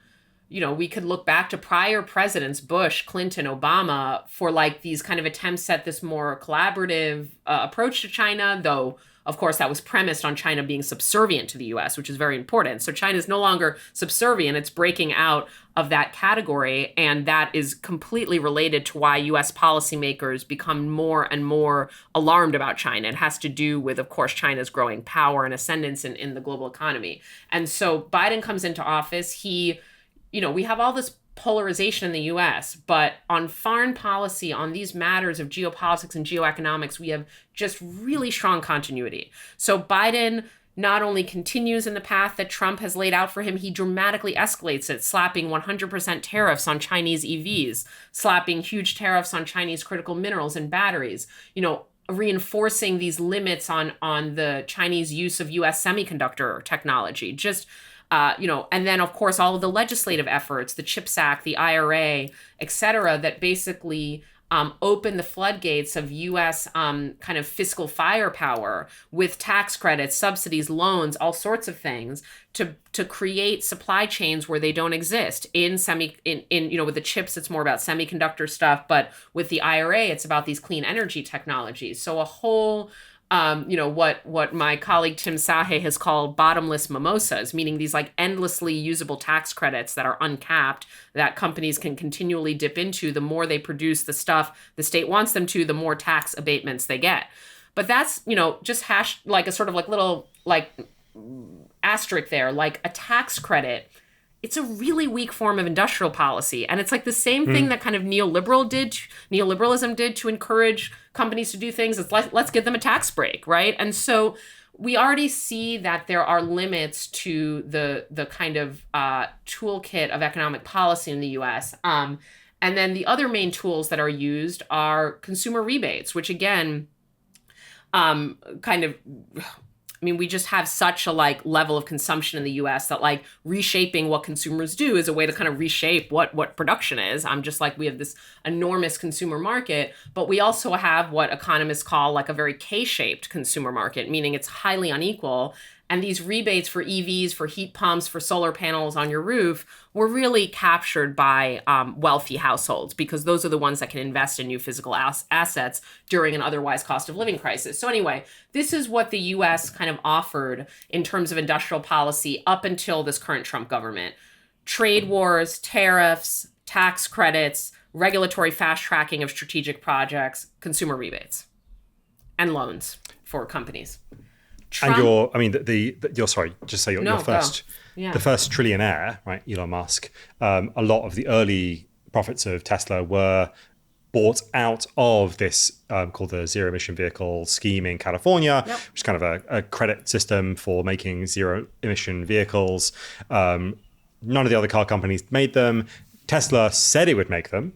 we could look back to prior presidents, Bush, Clinton, Obama, for like these kind of attempts at this more collaborative approach to China, though, of course, that was premised on China being subservient to the US, which is very important. So China is no longer subservient. It's breaking out of that category. And that is completely related to why US policymakers become more and more alarmed about China. It has to do with, of course, China's growing power and ascendance in the global economy. And so Biden comes into office. We have all this polarization in the US, but on foreign policy, on these matters of geopolitics and geoeconomics, we have just really strong continuity. So Biden not only continues in the path that Trump has laid out for him, he dramatically escalates it, slapping 100% tariffs on Chinese EVs, slapping huge tariffs on Chinese critical minerals and batteries, reinforcing these limits on the Chinese use of US semiconductor technology, and then, of course, all of the legislative efforts, the CHIPS Act, the IRA, et cetera, that basically open the floodgates of U.S. Kind of fiscal firepower with tax credits, subsidies, loans, all sorts of things to create supply chains where they don't exist. In with the chips, it's more about semiconductor stuff, but with the IRA, it's about these clean energy technologies. So a whole what my colleague Tim Sahe has called bottomless mimosas, meaning these like endlessly usable tax credits that are uncapped that companies can continually dip into. The more they produce the stuff the state wants them to, the more tax abatements they get. But that's, just like a sort of like little like asterisk there, like a tax credit. It's a really weak form of industrial policy. And it's like the same thing that kind of neoliberalism did to encourage companies to do things. It's like, let's give them a tax break, right? And so we already see that there are limits to the kind of toolkit of economic policy in the US. And then the other main tools that are used are consumer rebates, which again, we just have such a level of consumption in the US that reshaping what consumers do is a way to kind of reshape what production is. I'm just we have this enormous consumer market, but we also have what economists call a very K-shaped consumer market, meaning it's highly unequal. And these rebates for EVs, for heat pumps, for solar panels on your roof were really captured by wealthy households, because those are the ones that can invest in new physical assets during an otherwise cost of living crisis. So anyway, this is what the US kind of offered in terms of industrial policy up until this current Trump government. Trade wars, tariffs, tax credits, regulatory fast tracking of strategic projects, consumer rebates, and loans for companies. Trump, the first trillionaire, right, Elon Musk, a lot of the early profits of Tesla were bought out of this called the Zero Emission Vehicle Scheme in California, which is kind of a credit system for making zero emission vehicles. None of the other car companies made them. Tesla said it would make them,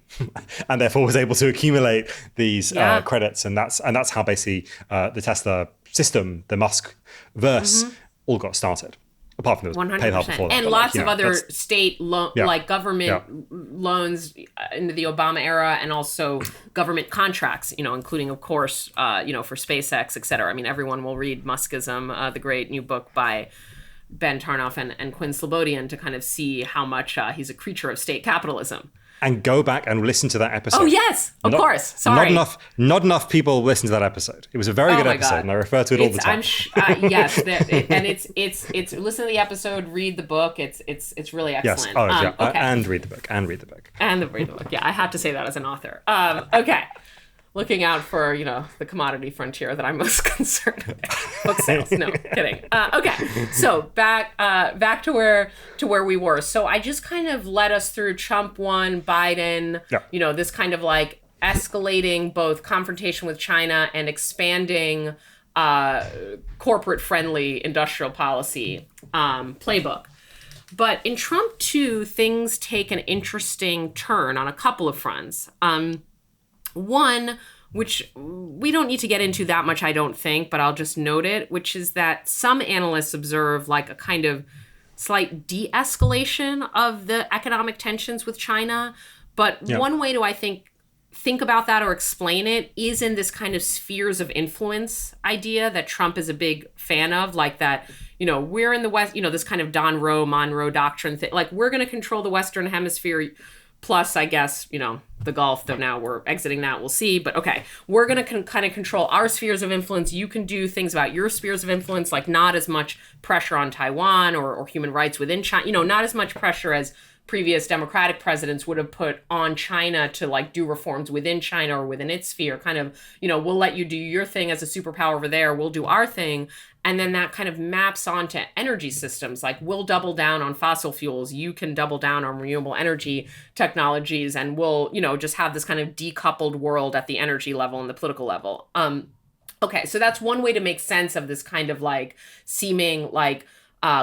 and therefore was able to accumulate these credits, and that's how basically the Tesla system, the Musk verse, all got started. Apart from the 100%. PayPal before that, and lots of other state government loans into the Obama era, and also government contracts, including of course, for SpaceX, et cetera. I mean, everyone will read Muskism, the great new book by Ben Tarnoff and Quinn Slobodian, to kind of see how much he's a creature of state capitalism. And go back and listen to that episode. Oh yes, of course. Sorry, not enough people listen to that episode. It was a very good episode, and I refer to it all the time. Yes, and it's listen to the episode, read the book. It's really excellent. Yes. Okay. And read the book. And read the book. Yeah, I have to say that as an author. Okay. Looking out for, the commodity frontier that I'm most concerned with. Book sales. No, kidding. Okay. So back to where we were. So I just kind of led us through Trump 1, Biden, this kind of escalating both confrontation with China and expanding corporate friendly industrial policy playbook. But in Trump 2, things take an interesting turn on a couple of fronts. One, which we don't need to get into that much, I don't think, but I'll just note it, which is that some analysts observe a kind of slight de-escalation of the economic tensions with China. But one way to, I think about that or explain it is in this kind of spheres of influence idea that Trump is a big fan of, that, we're in the West, this kind of Don Monroe doctrine thing, we're going to control the Western Hemisphere. Plus, I guess, the Gulf, though now we're exiting that, we'll see. But okay, we're going to kind of control our spheres of influence. You can do things about your spheres of influence, not as much pressure on Taiwan or human rights within China, not as much pressure as previous Democratic presidents would have put on China to do reforms within China or within its sphere. Kind of, we'll let you do your thing as a superpower over there. We'll do our thing. And then that kind of maps onto energy systems. We'll double down on fossil fuels. You can double down on renewable energy technologies. And we'll, just have this kind of decoupled world at the energy level and the political level. Okay, so that's one way to make sense of this kind of seeming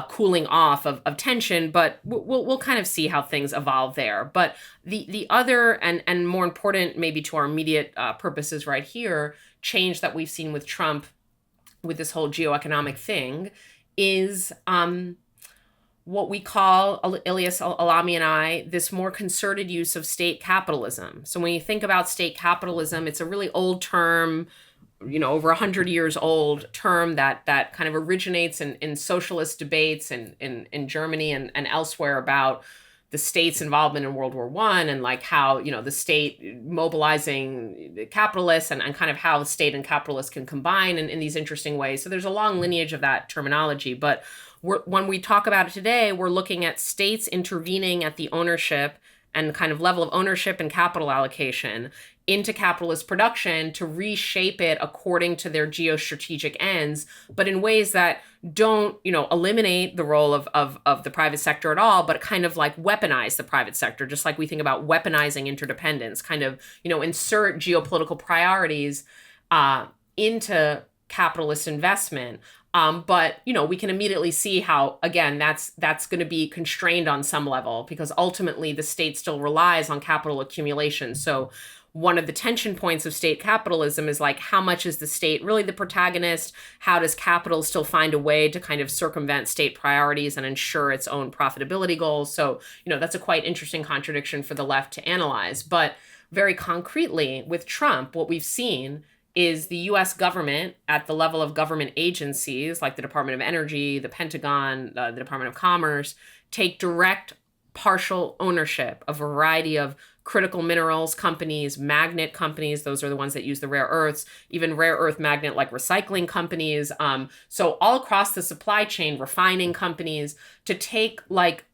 cooling off of tension, but we'll kind of see how things evolve there. But the other and more important, maybe to our immediate purposes right here, change that we've seen with Trump with this whole geoeconomic thing is what we call, Ilyas Alami and I, this more concerted use of state capitalism. So when you think about state capitalism, it's a really old term, over 100 years old term that kind of originates in socialist debates in Germany and elsewhere about the state's involvement in World War I and how, the state mobilizing capitalists and kind of how the state and capitalists can combine in these interesting ways. So there's a long lineage of that terminology. But when we talk about it today, we're looking at states intervening at the ownership and kind of level of ownership and capital allocation into capitalist production to reshape it according to their geostrategic ends, but in ways that don't, eliminate the role of the private sector at all, but kind of weaponize the private sector, just like we think about weaponizing interdependence, kind of, insert geopolitical priorities into capitalist investment. But we can immediately see how, again, that's going to be constrained on some level, because ultimately the state still relies on capital accumulation. So one of the tension points of state capitalism is like, how much is the state really the protagonist? How does capital still find a way to kind of circumvent state priorities and ensure its own profitability goals? So, that's a quite interesting contradiction for the left to analyze. But very concretely, with Trump, what we've seen is the US government at the level of government agencies like the Department of Energy, the Pentagon, the Department of Commerce, take direct partial ownership of a variety of critical minerals companies, magnet companies. Those are the ones that use the rare earths, even rare earth magnet like recycling companies. So all across the supply chain, refining companies, to take like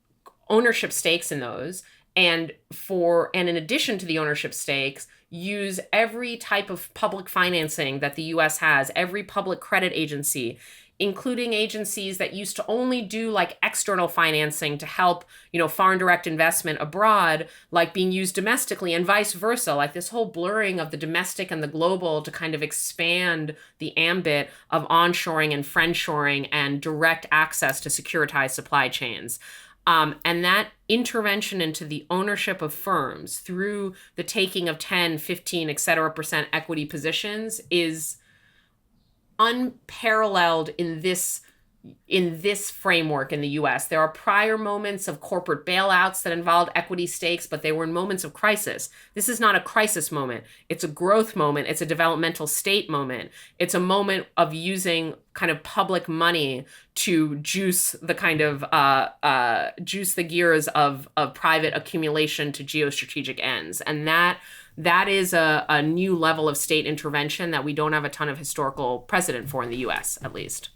ownership stakes in those. And in addition to the ownership stakes, use every type of public financing that the US has, every public credit agency, including agencies that used to only do like external financing to help, foreign direct investment abroad, like being used domestically, and vice versa, like this whole blurring of the domestic and the global to kind of expand the ambit of onshoring and friendshoring and direct access to securitized supply chains. And that intervention into the ownership of firms through the taking of 10, 15, et cetera, % equity positions is unparalleled in this framework in the US. There are prior moments of corporate bailouts that involved equity stakes, but they were in moments of crisis. This is not a crisis moment. It's a growth moment. It's a developmental state moment. It's a moment of using kind of public money to juice the kind of juice the gears of private accumulation to geostrategic ends. And that is a new level of state intervention that we don't have a ton of historical precedent for in the US, at least.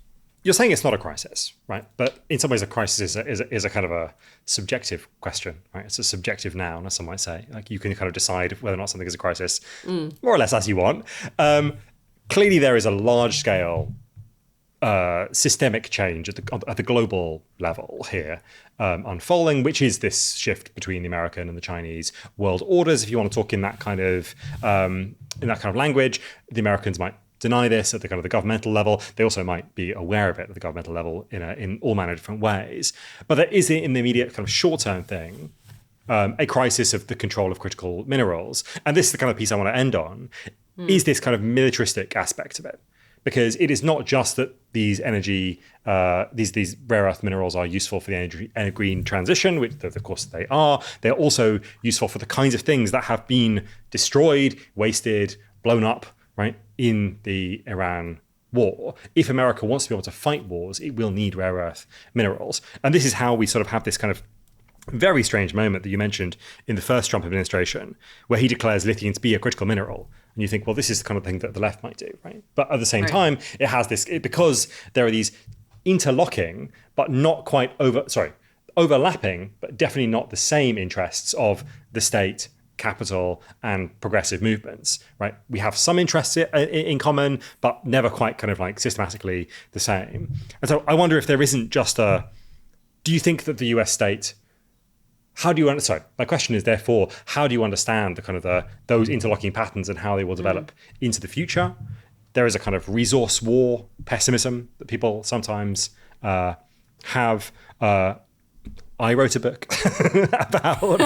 You're saying it's not a crisis, right? But in some ways, a crisis is a kind of a subjective question, right? It's a subjective noun, as some might say. Like, you can kind of decide whether or not something is a crisis, more or less as you want. Clearly, there is a large-scale systemic change at the global level here unfolding, which is this shift between the American and the Chinese world orders. If you want to talk in that kind of language, the Americans might deny this at the kind of the governmental level. They also might be aware of it at the governmental level in all manner of different ways. But there is, in the immediate kind of short-term thing, a crisis of the control of critical minerals. And this is the kind of piece I want to end on, is this kind of militaristic aspect of it. Because it is not just that these energy, these rare earth minerals are useful for the energy and green transition, which of course they are. They're also useful for the kinds of things that have been destroyed, wasted, blown up, right, in the Iran war. If America wants to be able to fight wars, it will need rare earth minerals. And this is how we sort of have this kind of very strange moment that you mentioned in the first Trump administration, where he declares lithium to be a critical mineral. And you think, well, this is the kind of thing that the left might do, right? But at the same time, it has this, because there are these interlocking, but not quite overlapping, but definitely not the same interests of the state, capital, and progressive movements, right? We have some interests in common, but never quite kind of like systematically the same. And so I wonder if there isn't just do you think that the US state, my question is therefore, how do you understand the kind of those interlocking patterns and how they will develop into the future? There is a kind of resource war pessimism that people sometimes have. I wrote a book about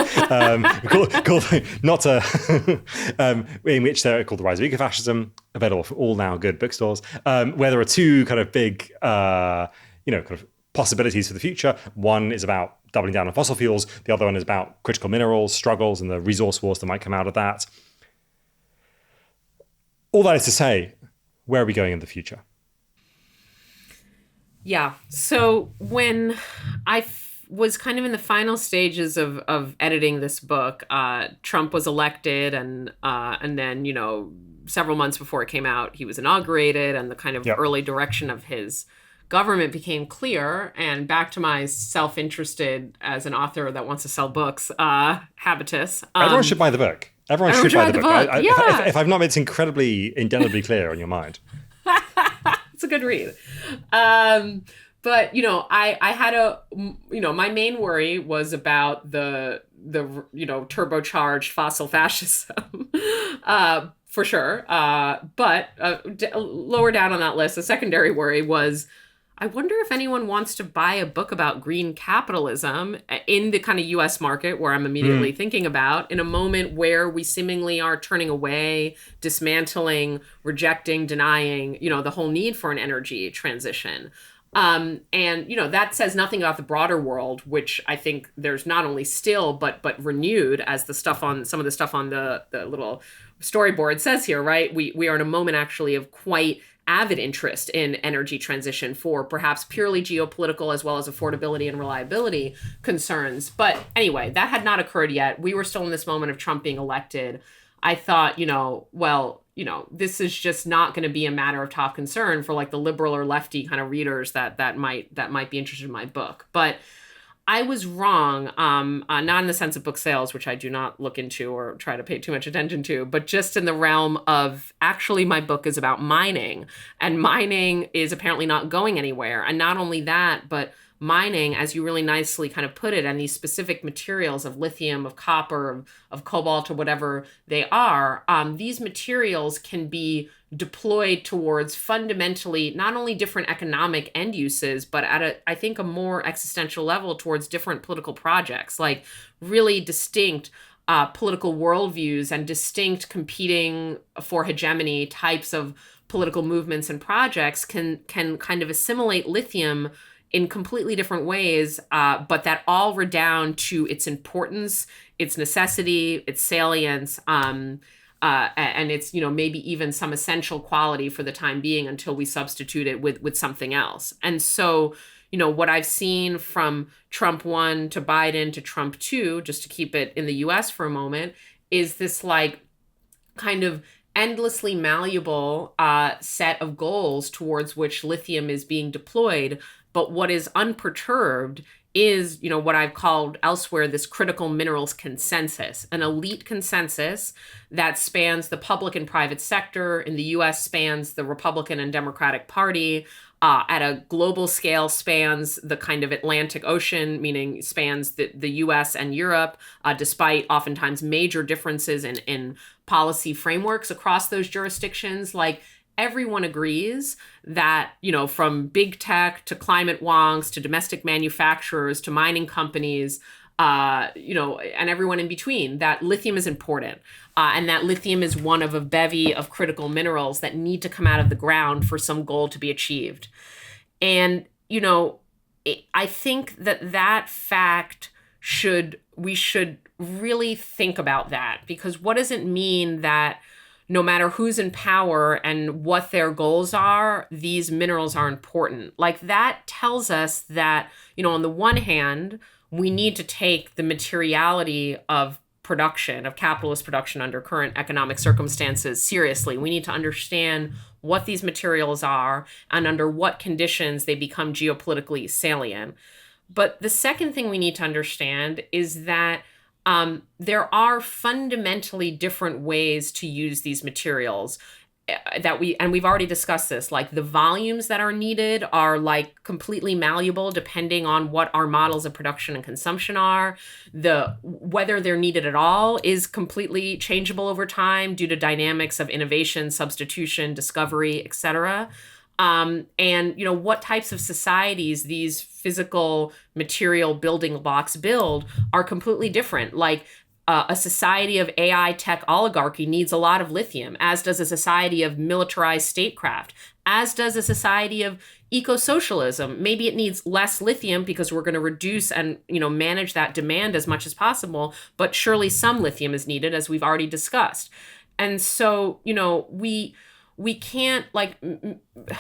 in which they're called The Rise of Ecofascism, available for all now good bookstores, where there are two kind of big, kind of possibilities for the future. One is about doubling down on fossil fuels. The other one is about critical minerals, struggles, and the resource wars that might come out of that. All that is to say, where are we going in the future? Yeah. So when I was kind of in the final stages of editing this book, Trump was elected, and then, several months before it came out, he was inaugurated, and the kind of early direction of his government became clear. And back to my self-interested as an author that wants to sell books, habitus. Everyone should buy the book. Everyone should buy the book. If I've not made it incredibly indelibly clear on your mind. It's a good read. But, I had my main worry was about the turbocharged fossil fascism, for sure. But lower down on that list, the secondary worry was I wonder if anyone wants to buy a book about green capitalism in the kind of US market where I'm immediately thinking about, in a moment where we seemingly are turning away, dismantling, rejecting, denying, the whole need for an energy transition. And that says nothing about the broader world, which I think there's not only still but renewed, as the stuff on some of the stuff on the little storyboard says here, right? We are in a moment actually of quite avid interest in energy transition for perhaps purely geopolitical as well as affordability and reliability concerns. But anyway, that had not occurred yet. We were still in this moment of Trump being elected. I thought, this is just not going to be a matter of top concern for like the liberal or lefty kind of readers that might be interested in my book. But I was wrong, not in the sense of book sales, which I do not look into or try to pay too much attention to, but just in the realm of actually my book is about mining, and mining is apparently not going anywhere. And not only that, but mining, as you really nicely kind of put it, and these specific materials of lithium, of copper, of cobalt, or whatever they are, these materials can be deployed towards fundamentally not only different economic end uses, but at I think a more existential level towards different political projects, like really distinct political worldviews and distinct competing for hegemony types of political movements and projects can kind of assimilate lithium in completely different ways, but that all redound to its importance, its necessity, its salience, and it's, maybe even some essential quality for the time being until we substitute it with something else. And so, what I've seen from Trump 1 to Biden to Trump 2, just to keep it in the US for a moment, is this like kind of endlessly malleable set of goals towards which lithium is being deployed. But what is unperturbed is, what I've called elsewhere this critical minerals consensus, an elite consensus that spans the public and private sector. In the US, spans the Republican and Democratic Party. At a global scale, spans the kind of Atlantic Ocean, meaning spans the US and Europe, despite oftentimes major differences in policy frameworks across those jurisdictions. Like, everyone agrees that, from big tech to climate wonks to domestic manufacturers to mining companies, and everyone in between, that lithium is important. And that lithium is one of a bevy of critical minerals that need to come out of the ground for some goal to be achieved. And, I think that fact we should really think about that, because what does it mean that no matter who's in power and what their goals are, these minerals are important? Like, that tells us that, on the one hand, we need to take the materiality of production, of capitalist production under current economic circumstances seriously. We need to understand what these materials are and under what conditions they become geopolitically salient. But the second thing we need to understand is that there are fundamentally different ways to use these materials we've already discussed this. Like, the volumes that are needed are like completely malleable depending on what our models of production and consumption are. Whether they're needed at all is completely changeable over time due to dynamics of innovation, substitution, discovery, etc. And what types of societies these physical material building blocks build are completely different. Like, a society of AI tech oligarchy needs a lot of lithium, as does a society of militarized statecraft, as does a society of eco-socialism. Maybe it needs less lithium because we're going to reduce and, manage that demand as much as possible, but surely some lithium is needed, as we've already discussed. And so, we can't,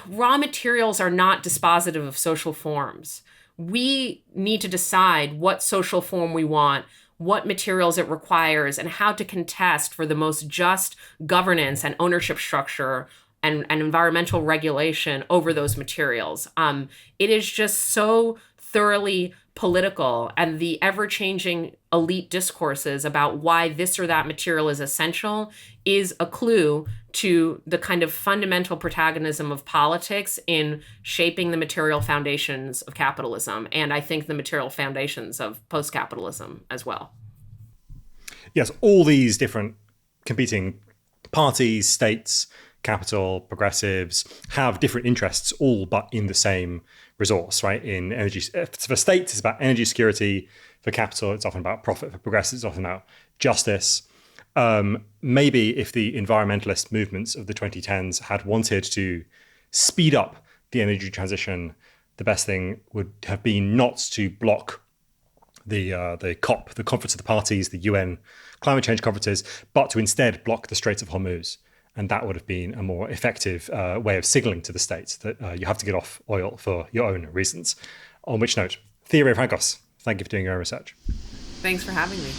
raw materials are not dispositive of social forms. We need to decide what social form we want, what materials it requires, and how to contest for the most just governance and ownership structure and environmental regulation over those materials. It is just so thoroughly political, and the ever-changing elite discourses about why this or that material is essential is a clue to the kind of fundamental protagonism of politics in shaping the material foundations of capitalism, and I think the material foundations of post-capitalism as well. Yes, all these different competing parties, states, capital, progressives have different interests, all but in the same resource, right? In energy, for states, it's about energy security. For capital, it's often about profit. For progressives, it's often about justice. Maybe if the environmentalist movements of the 2010s had wanted to speed up the energy transition, the best thing would have been not to block the COP, the Conference of the Parties, the UN climate change conferences, but to instead block the Straits of Hormuz. And that would have been a more effective way of signaling to the states that you have to get off oil for your own reasons. On which note, Thea Riofrancos, thank you for doing your own research. Thanks for having me.